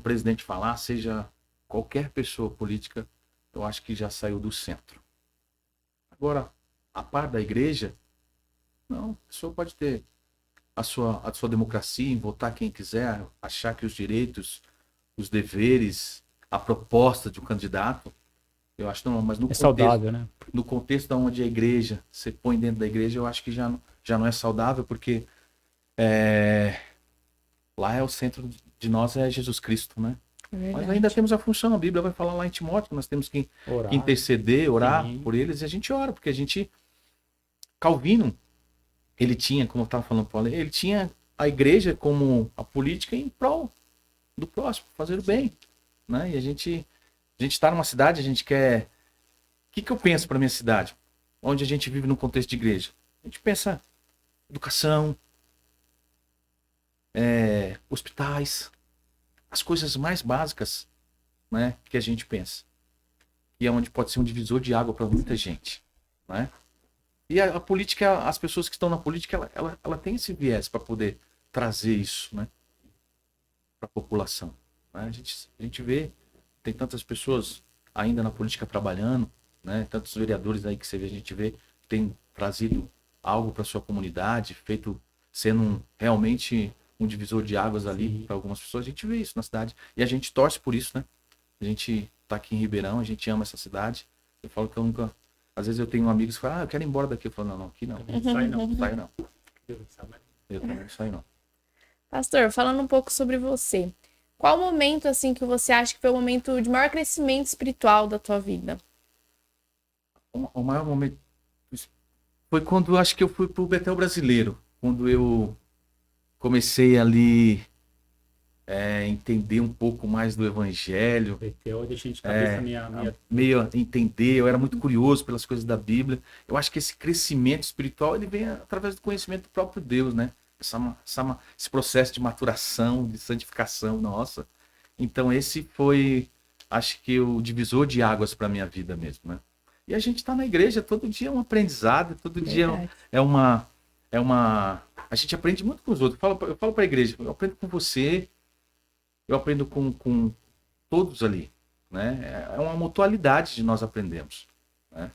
presidente falar, seja qualquer pessoa política, eu acho que já saiu do centro. Agora, a par da igreja, não, a pessoa pode ter a sua democracia em votar quem quiser, achar que os direitos, os deveres, a proposta de um candidato, eu acho não, mas no contexto, saudável, né? No contexto da onde a igreja, você põe dentro da igreja, eu acho que já não é saudável, porque lá é o centro de nós, é Jesus Cristo, né? Mas ainda temos a função, a Bíblia vai falar lá em Timóteo, que nós temos que interceder, orar por eles, e a gente ora, porque a gente... Calvino, ele tinha, como eu estava falando, Paulo, ele tinha a igreja como a política em prol do próximo, fazer o bem, né? E a gente está numa cidade, a gente quer... O que eu penso para minha cidade? Onde a gente vive no contexto de igreja? A gente pensa educação, hospitais, as coisas mais básicas, né, que a gente pensa. E é onde pode ser um divisor de água para muita gente, né? E a política, as pessoas que estão na política, ela tem esse viés para poder trazer isso, né, para a população, né? A gente vê, tem tantas pessoas ainda na política trabalhando, né? Tantos vereadores aí que você vê, a gente vê, tem trazido algo para sua comunidade, sendo realmente um divisor de águas ali para algumas pessoas. A gente vê isso na cidade e a gente torce por isso, né? A gente tá aqui em Ribeirão, a gente ama essa cidade. Eu falo que eu nunca... Às vezes eu tenho amigos que falam, eu quero ir embora daqui. Eu falo, não, aqui não. Não sai não. Eu também não saio não. Pastor, falando um pouco sobre você, qual momento, assim, que você acha que foi o momento de maior crescimento espiritual da tua vida? O maior momento foi quando eu acho que eu fui pro Betel Brasileiro. Quando eu comecei ali entender um pouco mais do evangelho. Betel, deixa de cabeça meio entender, eu era muito curioso pelas coisas da Bíblia. Eu acho que esse crescimento espiritual, ele vem através do conhecimento do próprio Deus, né? Esse processo de maturação, de santificação, nossa. Então esse foi, acho que o divisor de águas para minha vida mesmo, né? E a gente está na igreja, todo dia é um aprendizado, todo dia é uma... A gente aprende muito com os outros. Eu falo para a igreja, eu aprendo com você, eu aprendo com todos ali, né? É uma mutualidade de nós aprendemos, né?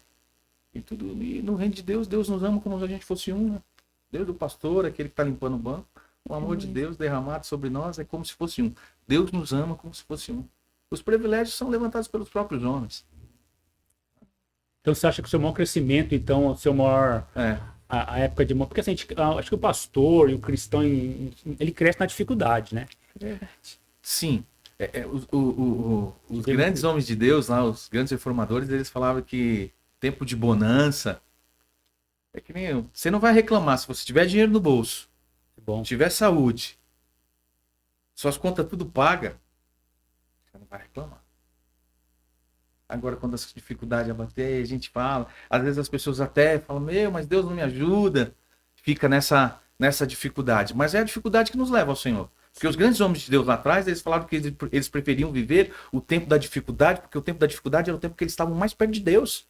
E no reino de Deus, Deus nos ama como se a gente fosse um, né? Deus do pastor, aquele que está limpando o banco, o amor de Deus derramado sobre nós é como se fosse um. Deus nos ama como se fosse um. Os privilégios são levantados pelos próprios homens. Então você acha que o seu maior crescimento, então, o seu maior... A época de... Porque assim, acho que o pastor e o cristão, ele cresce na dificuldade, né? Verdade. Sim. Os grandes homens de Deus, lá, os grandes reformadores, eles falavam que tempo de bonança é que nem eu. Você não vai reclamar se você tiver dinheiro no bolso, tiver saúde, suas contas tudo paga, você não vai reclamar. Agora, quando as dificuldades abater, a gente fala, às vezes as pessoas até falam, mas Deus não me ajuda, fica nessa dificuldade. Mas é a dificuldade que nos leva ao Senhor. Porque os grandes homens de Deus lá atrás, eles falaram que eles preferiam viver o tempo da dificuldade, porque o tempo da dificuldade era o tempo que eles estavam mais perto de Deus.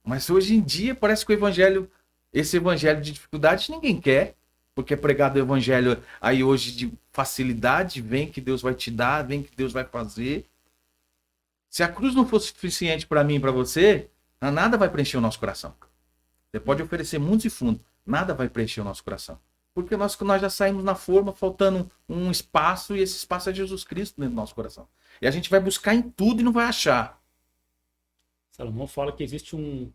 Mas hoje em dia parece que o evangelho, esse evangelho de dificuldade, ninguém quer. Porque é pregado o evangelho aí hoje de facilidade, vem que Deus vai te dar, vem que Deus vai fazer. Se a cruz não fosse suficiente para mim e para você, nada vai preencher o nosso coração. Você pode oferecer mundos e fundos, nada vai preencher o nosso coração. Porque nós já saímos na forma, faltando um espaço, e esse espaço é Jesus Cristo dentro do nosso coração. E a gente vai buscar em tudo e não vai achar. Salomão fala que existe um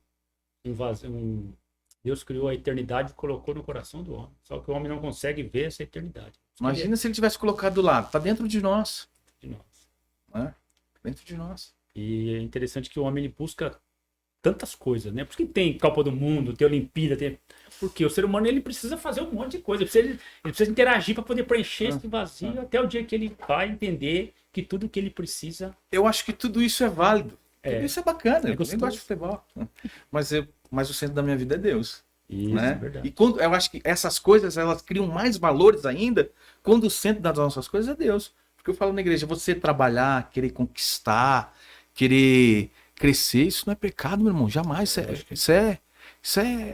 vazio, Deus criou a eternidade e colocou no coração do homem. Só que o homem não consegue ver essa eternidade. Imagina se ele tivesse colocado do lado. Está dentro de nós. De nós. Né? Dentro de nós. E é interessante que o homem ele busca tantas coisas, né? Por isso que tem Copa do Mundo, tem Olimpíada, tem... Porque o ser humano ele precisa fazer um monte de coisa. Ele precisa interagir para poder preencher esse vazio até o dia que ele vai entender que tudo que ele precisa... Eu acho que tudo isso é válido. Tudo isso é bacana. Eu também gostoso. gosto de futebol. Mas o centro da minha vida é Deus. Isso, Né? é verdade. E quando eu acho que essas coisas elas criam mais valores ainda quando o centro das nossas coisas é Deus. Porque eu falo na igreja, você trabalhar, querer conquistar, querer crescer, isso não é pecado, meu irmão. Jamais. Isso é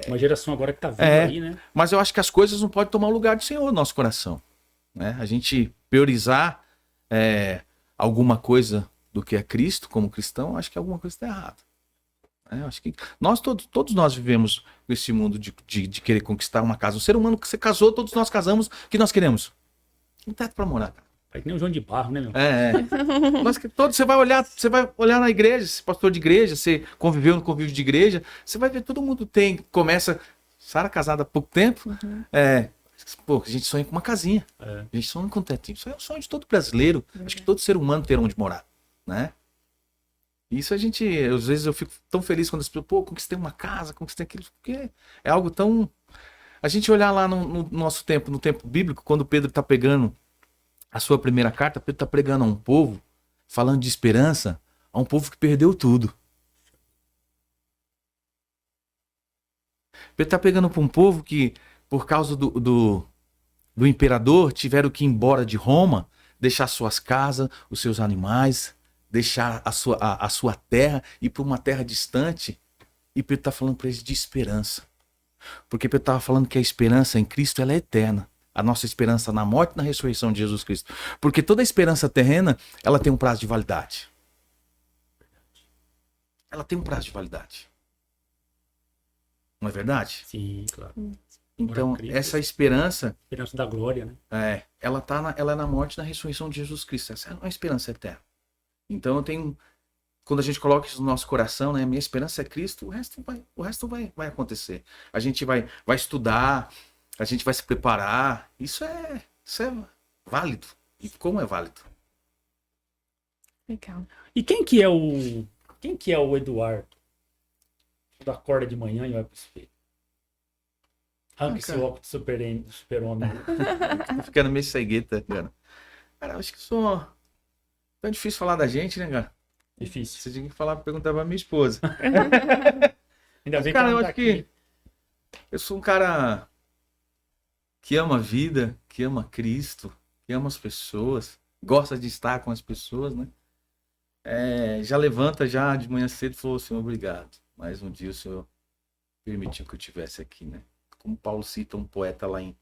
uma geração agora que tá vindo aí, né? Mas eu acho que as coisas não podem tomar o lugar do Senhor no nosso coração. Né? A gente priorizar alguma coisa do que é Cristo como cristão, acho que alguma coisa está errada. Eu acho que todos nós vivemos nesse mundo de querer conquistar uma casa. O ser humano que você casou, todos nós casamos, o que nós queremos? Um teto para morar, cara. É que nem o João de Barro, né, meu? Você vai olhar na igreja, se pastor de igreja, você conviveu no convívio de igreja, você vai ver todo mundo começa, Sara casada há pouco tempo, a gente sonha com uma casinha, a gente sonha com um tetinho, isso é o sonho de todo brasileiro, acho que todo ser humano ter onde morar, né? Isso às vezes eu fico tão feliz quando as pessoas, conquistei uma casa, conquistei aquilo, porque é algo tão... A gente olhar lá no nosso tempo, no tempo bíblico, quando Pedro está pegando a sua primeira carta, Pedro está pregando a um povo, falando de esperança, a um povo que perdeu tudo. Pedro está pegando para um povo que, por causa do imperador, tiveram que ir embora de Roma, deixar suas casas, os seus animais, deixar a sua terra, ir para uma terra distante. E Pedro está falando para eles de esperança. Porque Pedro estava falando que a esperança em Cristo ela é eterna. A nossa esperança na morte e na ressurreição de Jesus Cristo. Porque toda esperança terrena, ela tem um prazo de validade. Ela tem um prazo de validade. Não é verdade? Sim, claro. Então, essa esperança... Esperança da glória, né? Ela é na morte e na ressurreição de Jesus Cristo. Essa é uma esperança eterna. Então, eu tenho... Quando a gente coloca isso no nosso coração, né? Minha esperança é Cristo, o resto vai acontecer. A gente vai estudar, a gente vai se preparar. Isso é válido. E como é válido? Legal. E quem que é o Eduardo? Que acorda de manhã e vai pro espelho. Arranca esse óculos do super-homem. Tô ficando meio cegueta, cara. Cara, eu acho que sou... Tão difícil falar da gente, né, cara? Difícil. Você tinha que perguntar pra minha esposa. Ainda bem Cara, que eu ela acho tá aqui. que eu sou um cara que ama a vida, que ama Cristo, que ama as pessoas, gosta de estar com as pessoas, né? Já levanta já de manhã cedo e falou, Senhor, obrigado. Mais um dia o Senhor permitiu que eu estivesse aqui, né? Como Paulo cita um poeta lá em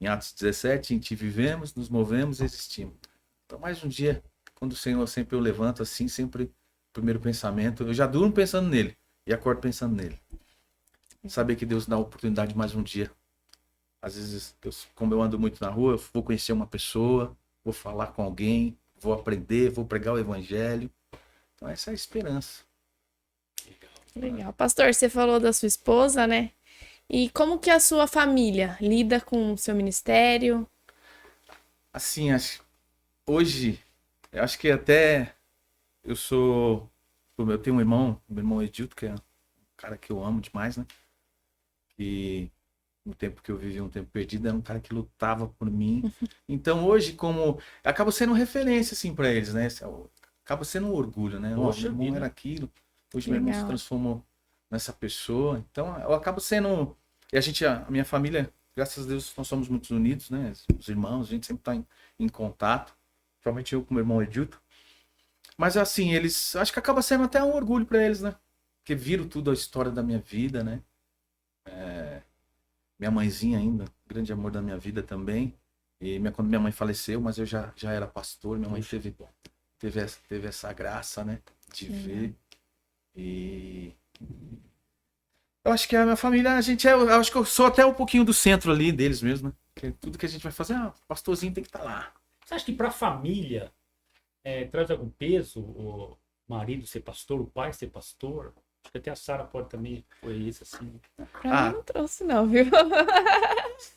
Atos 17, em ti vivemos, nos movemos e existimos. Então, mais um dia, quando o Senhor sempre eu levanto assim, sempre o primeiro pensamento, eu já durmo pensando nele e acordo pensando nele. Saber que Deus dá a oportunidade de mais um dia. Às vezes, como eu ando muito na rua, eu vou conhecer uma pessoa, vou falar com alguém, vou aprender, vou pregar o evangelho. Então, essa é a esperança. Legal. Pastor, você falou da sua esposa, né? E como que a sua família lida com o seu ministério? Assim, hoje, eu acho que até eu tenho um irmão, meu irmão Edilto, que é um cara que eu amo demais, né? E no tempo que eu vivi um tempo perdido, era um cara que lutava por mim. Então hoje, como acaba sendo referência assim para eles, né? Acaba sendo um orgulho, né? Meu irmão era aquilo, hoje meu irmão se transformou nessa pessoa. Então eu acabo sendo... E a minha família, graças a Deus, nós somos muito unidos, né? Os irmãos, a gente sempre tá em contato. Principalmente eu com meu irmão Edilto. Mas assim, eles... Acho que acaba sendo até um orgulho para eles, né? porque viram tudo a história da minha vida, né? Minha mãezinha ainda, grande amor da minha vida também. E quando minha mãe faleceu, mas eu já era pastor, minha mãe teve essa graça, né? De ver. E eu acho que a minha família, eu acho que eu sou até um pouquinho do centro ali deles mesmo, né? Porque tudo que a gente vai fazer, o pastorzinho tem que estar lá. Você acha que para a família traz algum peso o marido ser pastor, o pai ser pastor? Acho que até a Sara pode também, foi isso, assim. Pra mim não trouxe, não, viu?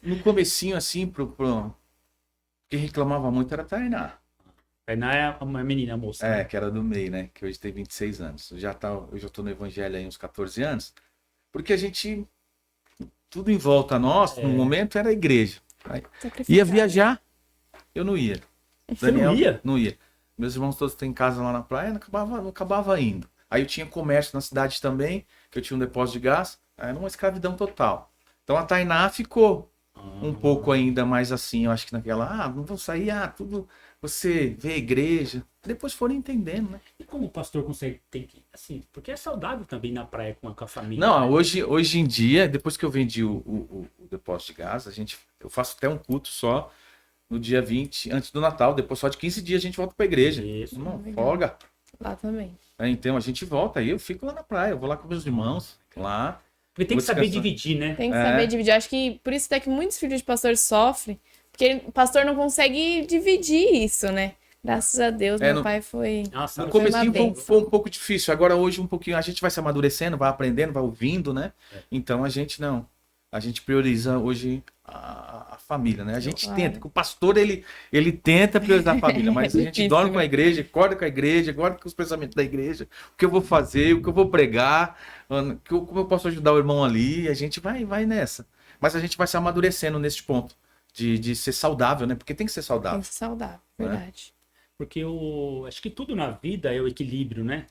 No comecinho, assim, quem reclamava muito era a Tainá. Tainá é uma menina, moça. né? Que era do meio, né? Que hoje tem 26 anos. Eu já tô no evangelho aí uns 14 anos. Porque a gente, tudo em volta a nós, no momento, era a igreja. Aí, ia viajar, eu não ia. Você não ia? Não ia. Meus irmãos todos têm casa lá na praia, não acabava indo. Aí eu tinha comércio na cidade também, que eu tinha um depósito de gás. Aí era uma escravidão total. Então a Tainá ficou um pouco ainda mais assim, eu acho que naquela, não vou sair, tudo, você vê a igreja. Depois foram entendendo, né? E como o pastor consegue, tem que, assim, porque é saudável também na praia com a família. Não, né? hoje em dia, depois que eu vendi o depósito de gás, eu faço até um culto só no dia 20, antes do Natal. Depois só de 15 dias a gente volta pra igreja. Isso. Não, folga. Lá também. Então a gente volta, aí eu fico lá na praia, eu vou lá com meus irmãos, lá. Porque tem que Vou saber descansar. dividir, né? Tem que saber dividir. Eu acho que por isso até que muitos filhos de pastor sofrem, porque o pastor não consegue dividir isso, né? Graças a Deus, meu pai foi. Nossa, No Foi uma comecinho benção. foi um pouco difícil, agora hoje um pouquinho, a gente vai se amadurecendo, vai aprendendo, vai ouvindo, né? Então a gente prioriza hoje a família, né? A gente Claro. tenta, que o pastor ele tenta priorizar a família, mas a gente Difícil, dorme com a né? igreja, acorda com os pensamentos da igreja, o que eu vou fazer, o que eu vou pregar, como eu posso ajudar o irmão ali, a gente vai nessa. Mas a gente vai se amadurecendo nesse ponto de ser saudável, né? Porque tem que ser Tem saudável. que ser saudável, verdade. porque acho que tudo na vida é o equilíbrio, né?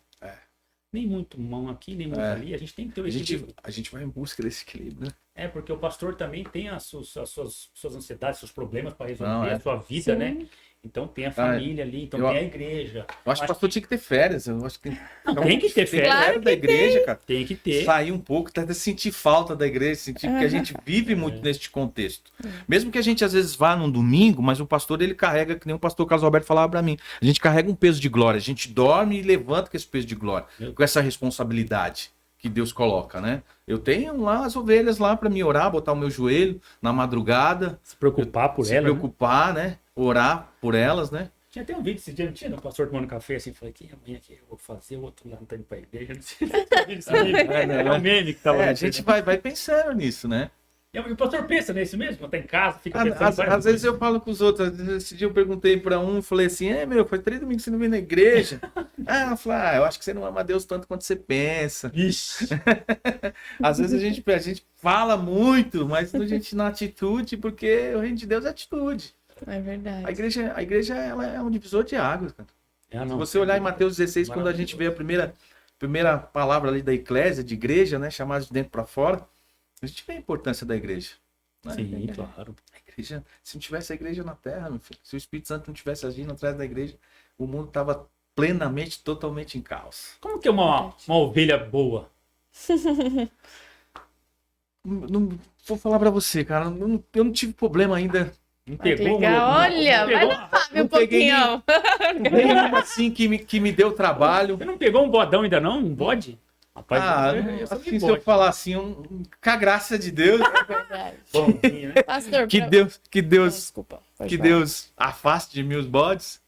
Nem muito mão aqui, nem muito ali. A gente tem que ter o equilíbrio. A gente vai em busca desse equilíbrio, né? Porque o pastor também tem as suas ansiedades, seus problemas para resolver, Não, a sua vida, Sim. né? Então tem a família ali, então eu- tem a igreja. Eu acho que o pastor tinha que ter férias. Eu acho que Tem que ter férias. Claro da igreja, cara. Tem que ter. Sair um pouco, até sentir falta da igreja, porque a gente vive muito neste contexto. Mesmo que a gente às vezes vá num domingo, mas o pastor ele carrega, que nem o pastor Carlos Alberto falava pra mim, a gente carrega um peso de glória, a gente dorme e levanta com esse peso de glória, com essa responsabilidade que Deus coloca, né? Eu tenho lá as ovelhas lá pra me orar, botar o meu joelho na madrugada, Se preocupar por se ela. Né? preocupar, né? Orar por elas, né? Tinha até um vídeo esse dia, não tinha? O pastor tomando café assim, falei, que amanhã que eu vou fazer, o outro lá não tá indo pra igreja. Não sei se é o meme que tava A gente vai pensando nisso, né? E o pastor pensa nisso mesmo, quando tá em casa, fica pensando. Às vezes eu falo com os outros. Esse dia eu perguntei pra um, falei assim: faz 3 domingos que você não vem na igreja. Ela falou: eu acho que você não ama Deus tanto quanto você pensa. Vixe. Às vezes a gente fala muito, mas a gente na atitude, porque o reino de Deus é atitude. É verdade. A igreja ela é um divisor de águas, cara. Se você olhar em Mateus 16, quando a gente vê a primeira palavra ali da eclésia, de igreja, né, chamada de dentro para fora, a gente vê a importância da igreja. Né? Sim, claro. A igreja, se não tivesse a igreja na terra, meu filho, se o Espírito Santo não tivesse agindo atrás da igreja, o mundo estava plenamente, totalmente em caos. Como que é uma ovelha boa? Não vou falar para você, cara, eu não tive problema ainda. Não Vai pegou? clicar, olha, vai pegou, no Fábio um não peguei pouquinho. Nenhum assim que me deu trabalho. Você não pegou um bodão ainda não? Um bode? Rapaz, eu sou assim, de se eu bode. falar assim, com a graça de Deus, Verdade. Bonzinho, né? Pastor, que pra- Deus, Não, desculpa. pode que falar. Deus afaste de mim os bodes,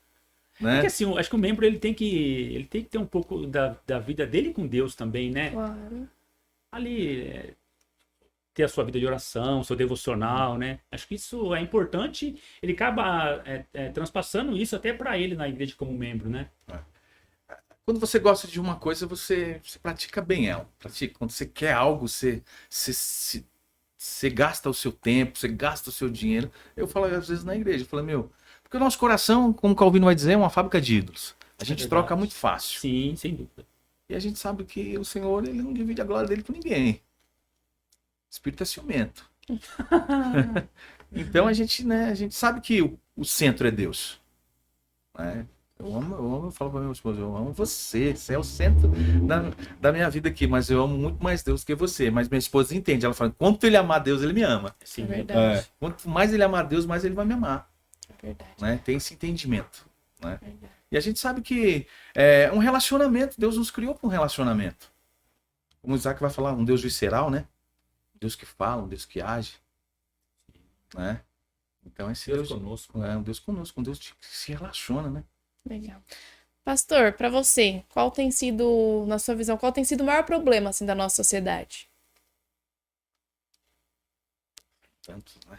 né? Porque assim, eu acho que o membro ele tem que ter um pouco da vida dele com Deus também, né? Claro. Ali ter a sua vida de oração, seu devocional, né? Acho que isso é importante. Ele acaba transpassando isso até para ele na igreja como membro, né? Quando você gosta de uma coisa, você pratica bem ela. Quando você quer algo, você gasta o seu tempo, você gasta o seu dinheiro. Eu falo às vezes na igreja, eu falo, porque o nosso coração, como o Calvino vai dizer, é uma fábrica de ídolos. A gente verdade. troca muito fácil. Sim, sem dúvida. E a gente sabe que o Senhor, ele não divide a glória dele com ninguém. O Espírito é ciumento. Então a gente sabe que o centro é Deus. Né? eu falo pra minha esposa, eu amo você, você é o centro da minha vida aqui, mas eu amo muito mais Deus que você. Mas minha esposa entende, ela fala, quanto ele amar Deus, ele me ama. É Sim, verdade. Quanto mais ele amar Deus, mais ele vai me amar, É verdade. né? Tem esse entendimento, né? Verdade. E a gente sabe que é um relacionamento, Deus nos criou para um relacionamento. Como o Isaac vai falar, um Deus visceral, né? Um Deus que fala, um Deus que age, né? Então esse Deus Deus conosco. é um Deus conosco, um Deus que se relaciona, né? Legal. Pastor, para você, qual tem sido, na sua visão, qual tem sido o maior problema assim da nossa sociedade? Tanto, né?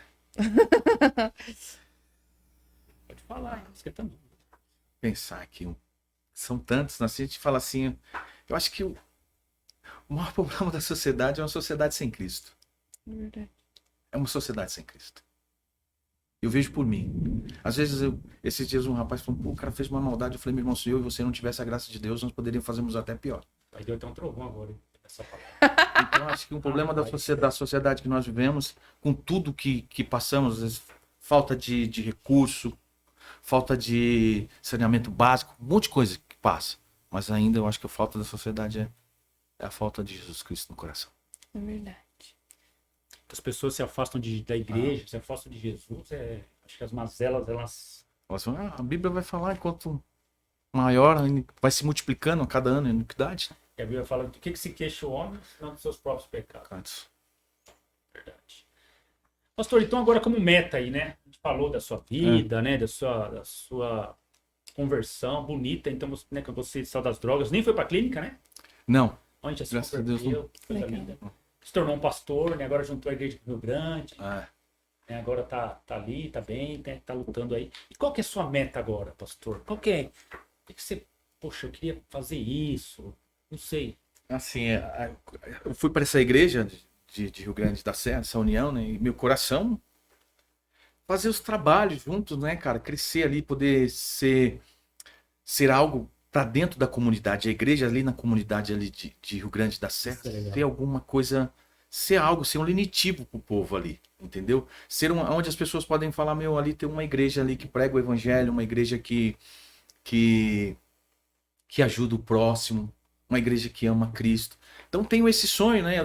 Pode falar, você também. Pensar aqui, são tantos, né? Se a gente fala assim, eu acho que o maior problema da sociedade é uma sociedade sem Cristo. É verdade. É uma sociedade sem Cristo. Eu vejo por mim. Às vezes, esses dias um rapaz falou, pô, o cara fez uma maldade. Eu falei, meu irmão, se eu e você não tivesse a graça de Deus, nós poderíamos fazermos até pior. Aí deu até um trovão agora, hein, essa palavra. Então, acho que um problema da sociedade que nós vivemos, com tudo que passamos, às vezes, falta de recurso, falta de saneamento básico, um monte de coisa que passa. Mas ainda eu acho que a falta da sociedade é a falta de Jesus Cristo no coração. É verdade. As pessoas se afastam da igreja, se afastam de Jesus. Acho que as mazelas, elas. Elas falam, a Bíblia vai falar enquanto maior, vai se multiplicando a cada ano a iniquidade. Né? E a Bíblia fala do que se queixa o homem, senão dos seus próprios pecados. Verdade. Pastor, então agora como meta aí, né? A gente falou da sua vida, né? Da sua conversão bonita. Então, né, que você saiu das drogas, nem foi pra clínica, né? Não, Onde já se graças a Deus, converteu, que coisa Legal. linda. Se tornou um pastor, né? Agora juntou a igreja do Rio Grande. é, Né? Agora tá ali, tá bem, né? Tá lutando aí. E qual que é a sua meta agora, pastor? Qual que é? O que você... Poxa, eu queria fazer isso. Não sei. assim, eu fui para essa igreja de Rio Grande da Serra, essa união, né? E meu coração fazer os trabalhos juntos, né, cara? Crescer ali, poder ser algo para dentro da comunidade, a igreja ali na comunidade ali de Rio Grande da Serra, Isso é legal. ter alguma coisa, ser algo, ser um lenitivo pro povo ali, entendeu? Ser onde as pessoas podem falar, meu, ali tem uma igreja ali que prega o evangelho, uma igreja que, que ajuda o próximo, uma igreja que ama Cristo. Então tenho esse sonho, né?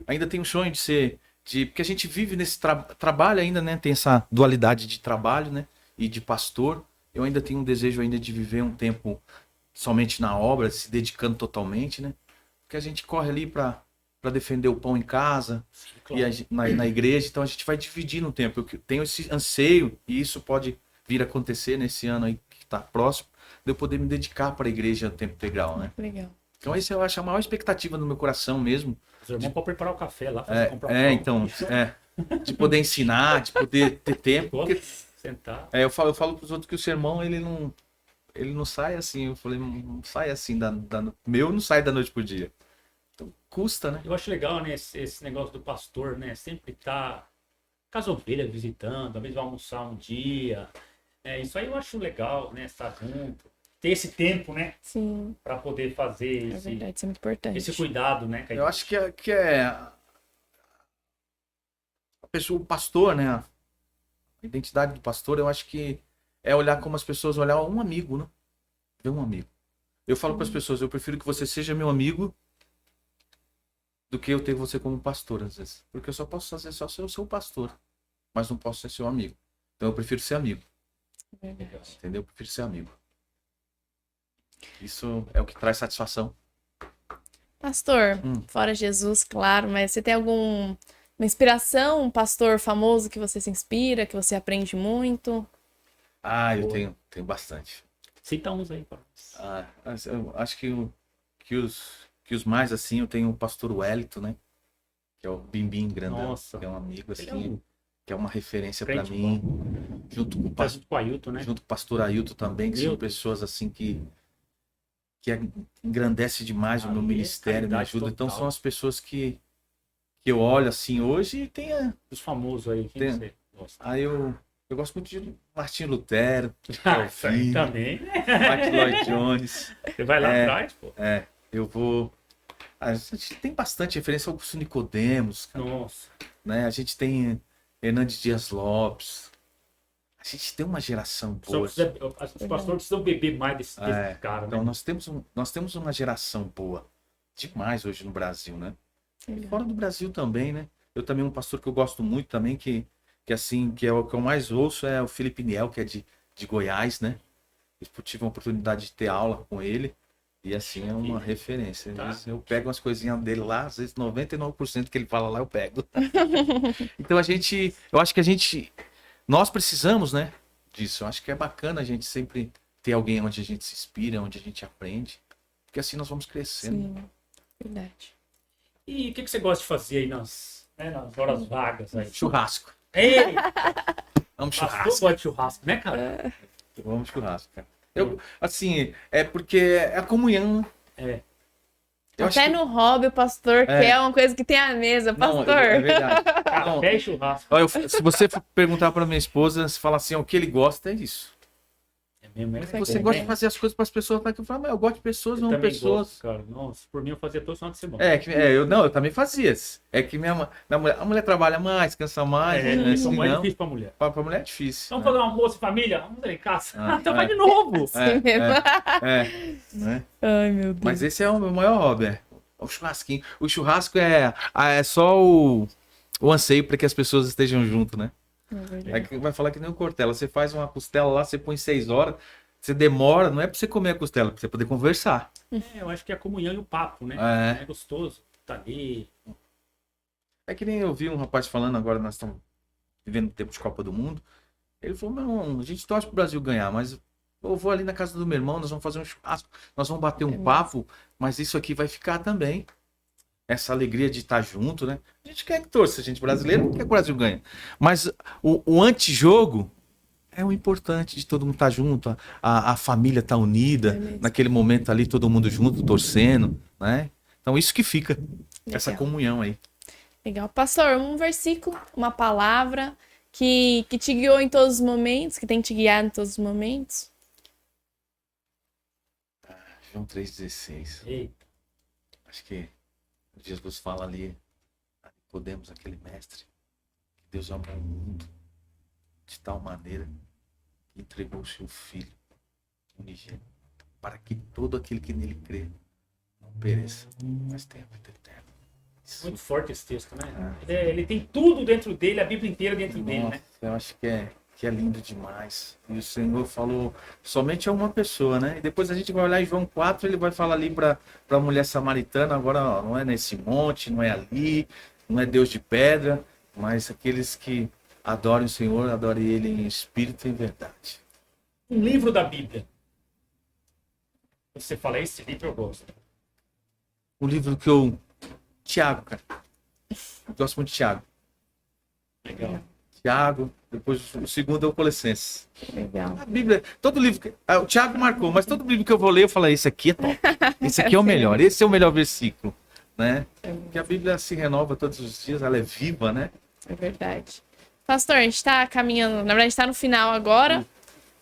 Ainda tenho um sonho de ser, porque a gente vive nesse trabalho ainda, né? Tem essa dualidade de trabalho, né? E de pastor. Eu ainda tenho um desejo ainda de viver um tempo somente na obra, se dedicando totalmente, né? Porque a gente corre ali para defender o pão em casa Claro. e na igreja, então a gente vai dividir no tempo. Eu tenho esse anseio e isso pode vir a acontecer nesse ano aí que está próximo, de eu poder me dedicar para a igreja a tempo integral, né? Legal. Então esse eu acho a maior expectativa no meu coração mesmo. Os irmãos podem preparar o café lá, comprar um pão. Então, de poder ensinar, de poder ter tempo. Porque, Sentar. eu falo para os outros que o sermão ele não sai assim. Eu falei, não sai assim meu não sai da noite pro dia. Então custa, né? Eu acho legal, né, esse negócio do pastor, né? Sempre tá com as ovelhas visitando, às vezes vai almoçar um dia. Isso aí eu acho legal, né? Estar junto. Ter esse tempo, né? Sim, Para poder fazer é verdade, isso é muito importante. esse cuidado, né? Eu acho que é a pessoa, o pastor, né? A identidade do pastor, eu acho que é olhar como as pessoas olham um amigo, né? Ver um amigo. Eu falo para as pessoas, eu prefiro que você seja meu amigo do que eu ter você como pastor, às vezes. Porque eu só posso fazer só se eu sou o pastor, mas não posso ser seu amigo. Então eu prefiro ser amigo, É verdade. entendeu? Eu prefiro ser amigo. Isso é o que traz satisfação. Pastor, fora Jesus, claro, mas você tem alguma inspiração, um pastor famoso que você se inspira, que você aprende muito? Eu tenho bastante. Cita uns aí, para nós. Mas eu acho que os mais assim, eu tenho o pastor Wellington, né? Que é o Bimbim Grandão, Nossa. que é um amigo Ele é assim, um que é uma referência para crente mim, junto com o Tá junto com o Ailton, né? junto com o pastor Ailton também, que são Ailton. pessoas assim que engrandece demais o meu Ali é ministério, me caridade ajuda. Então total. são as pessoas que eu olho assim hoje e Os famosos aí, quem Tem. você gosta? aí eu gosto muito de Martim Lutero, Isso aí Calvino, também. Martin Lloyd Jones. Você vai lá atrás, pô. Eu vou. A gente tem bastante referência ao Augusto Nicodemos, cara, Nossa. né? A gente tem Hernandes Dias Lopes. A gente tem uma geração Só boa. os pastores precisam beber mais desse cara, Então, né? nós temos uma geração boa demais hoje no Brasil, né? Legal. Fora do Brasil também, né? Eu também, um pastor que eu gosto muito também, que assim, que é o que eu mais ouço, é o Felipe Niel, que é de Goiás, né? Eu tive uma oportunidade de ter aula com ele. E assim, é uma referência. Às vezes eu pego umas coisinhas dele lá, às vezes 99% que ele fala lá eu pego. Então eu acho que nós precisamos, né, disso. Eu acho que é bacana a gente sempre ter alguém onde a gente se inspira, onde a gente aprende. Porque assim nós vamos crescendo. Sim, verdade. E o que você gosta de fazer aí nas horas vagas aí? Churrasco. Ei! Vamos Pastor churrasco. gosta de churrasco, né, cara? Vamos churrasco, cara. Assim, é porque é a comunhão, né? É. Eu acho Até que- no hobby o pastor quer uma coisa que tem à mesa, Não, pastor. é verdade. Não, Café e churrasco. olha, se você for perguntar pra minha esposa, se falar assim, o que ele gosta, é isso. É mesmo, é Você gosta de fazer as coisas para as pessoas, para que eu falo, mas eu gosto de pessoas, Eu não também pessoas. gosto, cara. Nossa, por mim eu fazia todo final de semana. Eu também fazia. É que minha mulher, a mulher trabalha mais, cansa mais, É, né? isso Assim, é mais não. difícil pra mulher. Pra mulher é difícil. Vamos né? fazer um almoço em família? Vamos lá em casa. Ah, Então é. vai de novo. Assim mesmo. Né? Ai, meu Deus. Mas esse é o meu maior hobby, o churrasquinho. O churrasco é só o anseio para que as pessoas estejam junto, né? É verdade. É que vai falar que nem o Cortella. Você faz uma costela lá, você põe 6 horas, você demora, não é para você comer a costela, é para você poder conversar. Eu acho que é a comunhão e o papo, né? É. É gostoso. Tá ali. É que nem eu vi um rapaz falando agora, nós estamos vivendo tempo de Copa do Mundo. Ele falou, meu irmão, a gente torce pro Brasil ganhar, mas eu vou ali na casa do meu irmão, nós vamos fazer um churrasco, nós vamos bater um papo, mas isso aqui vai ficar também. Essa alegria de estar junto, né? A gente quer que torça, a gente brasileiro quer que o Brasil ganhe. Mas o antijogo é o importante de todo mundo estar junto, a família estar unida, mesmo. naquele momento ali, todo mundo junto, torcendo, né? Então isso que fica, essa Legal. comunhão aí. Legal. Pastor, um versículo, uma palavra que te guiou em todos os momentos, que tem te guiado em todos os momentos. João 3,16. Eita. Acho que Jesus fala ali, podemos aquele mestre, que Deus amou o mundo de tal maneira que entregou o seu Filho unigênito, para que todo aquele que nele crê não pereça, mas tenha vida eterna. Isso, Muito forte esse texto, né? Ele tem tudo dentro dele, a Bíblia inteira dentro dele, nossa, né? eu acho que é lindo demais. E o Senhor falou somente a uma pessoa, né? E depois a gente vai olhar em João 4, ele vai falar ali para a mulher samaritana, agora ó, não é nesse monte, não é ali, não é Deus de pedra, mas aqueles que adorem o Senhor, adorem Ele em espírito e em verdade. Um livro da Bíblia. Você fala, esse livro eu gosto. O livro Tiago, cara. Eu gosto muito de Tiago. Legal. Tiago, depois o segundo é o Colossenses. Legal. A Bíblia, todo livro, o Tiago marcou, mas todo livro que eu vou ler, eu falo, esse aqui é top. Esse aqui é o melhor, esse é o melhor versículo, né? Porque a Bíblia se renova todos os dias, ela é viva, né? É verdade. Pastor, a gente está caminhando, na verdade, a gente está no final agora.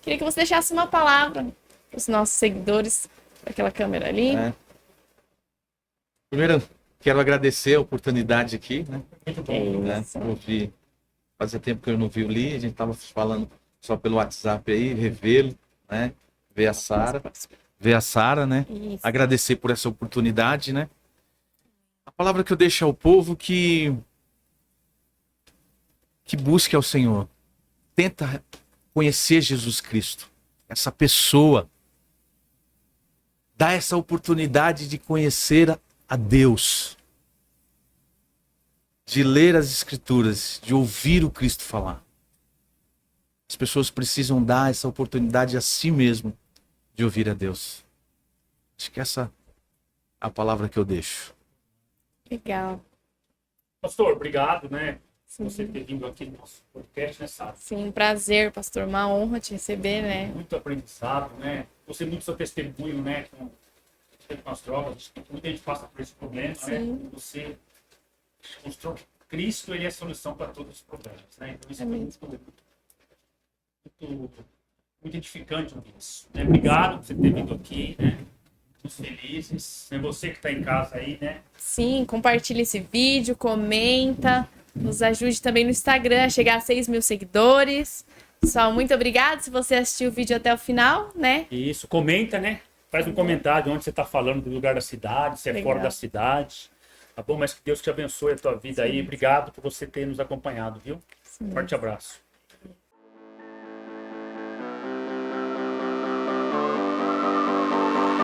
Queria que você deixasse uma palavra para os nossos seguidores, para aquela câmera ali. É. Primeiro, quero agradecer a oportunidade aqui, né? Muito bom. É isso. Eu vi, fazia tempo que eu não vi o Lee, a gente tava falando só pelo WhatsApp aí, revê-lo, né? Ver a Sara, né? Isso. Agradecer por essa oportunidade, né? A palavra que eu deixo ao povo que busque ao Senhor. Tenta conhecer Jesus Cristo, essa pessoa. Dá essa oportunidade de conhecer a Deus. De ler as Escrituras, de ouvir o Cristo falar. As pessoas precisam dar essa oportunidade a si mesmo de ouvir a Deus. Acho que essa é a palavra que eu deixo. Legal. Pastor, obrigado, né? Sim. Você ter vindo aqui no nosso podcast, né, Sara? Sim, um prazer, pastor. Uma honra te receber, né? Muito aprendizado, né? Você muito seu testemunho, né? Com as drogas, muita gente passa por esse problema, Sim. né? Você mostrou que Cristo ele é a solução para todos os problemas, né? Então isso é muito edificante ouvir isso. Né? Obrigado por você ter vindo aqui, né? Estamos felizes. É você que está em casa aí, né? Sim, compartilha esse vídeo, comenta, nos ajude também no Instagram a chegar a 6.000 seguidores. Pessoal, muito obrigada se você assistiu o vídeo até o final, né? Isso, comenta, né? Faz um comentário de onde você está falando, do lugar da cidade, se é Legal. fora da cidade. Tá bom? Mas que Deus te abençoe a tua vida aí. Obrigado por você ter nos acompanhado, viu? Forte abraço.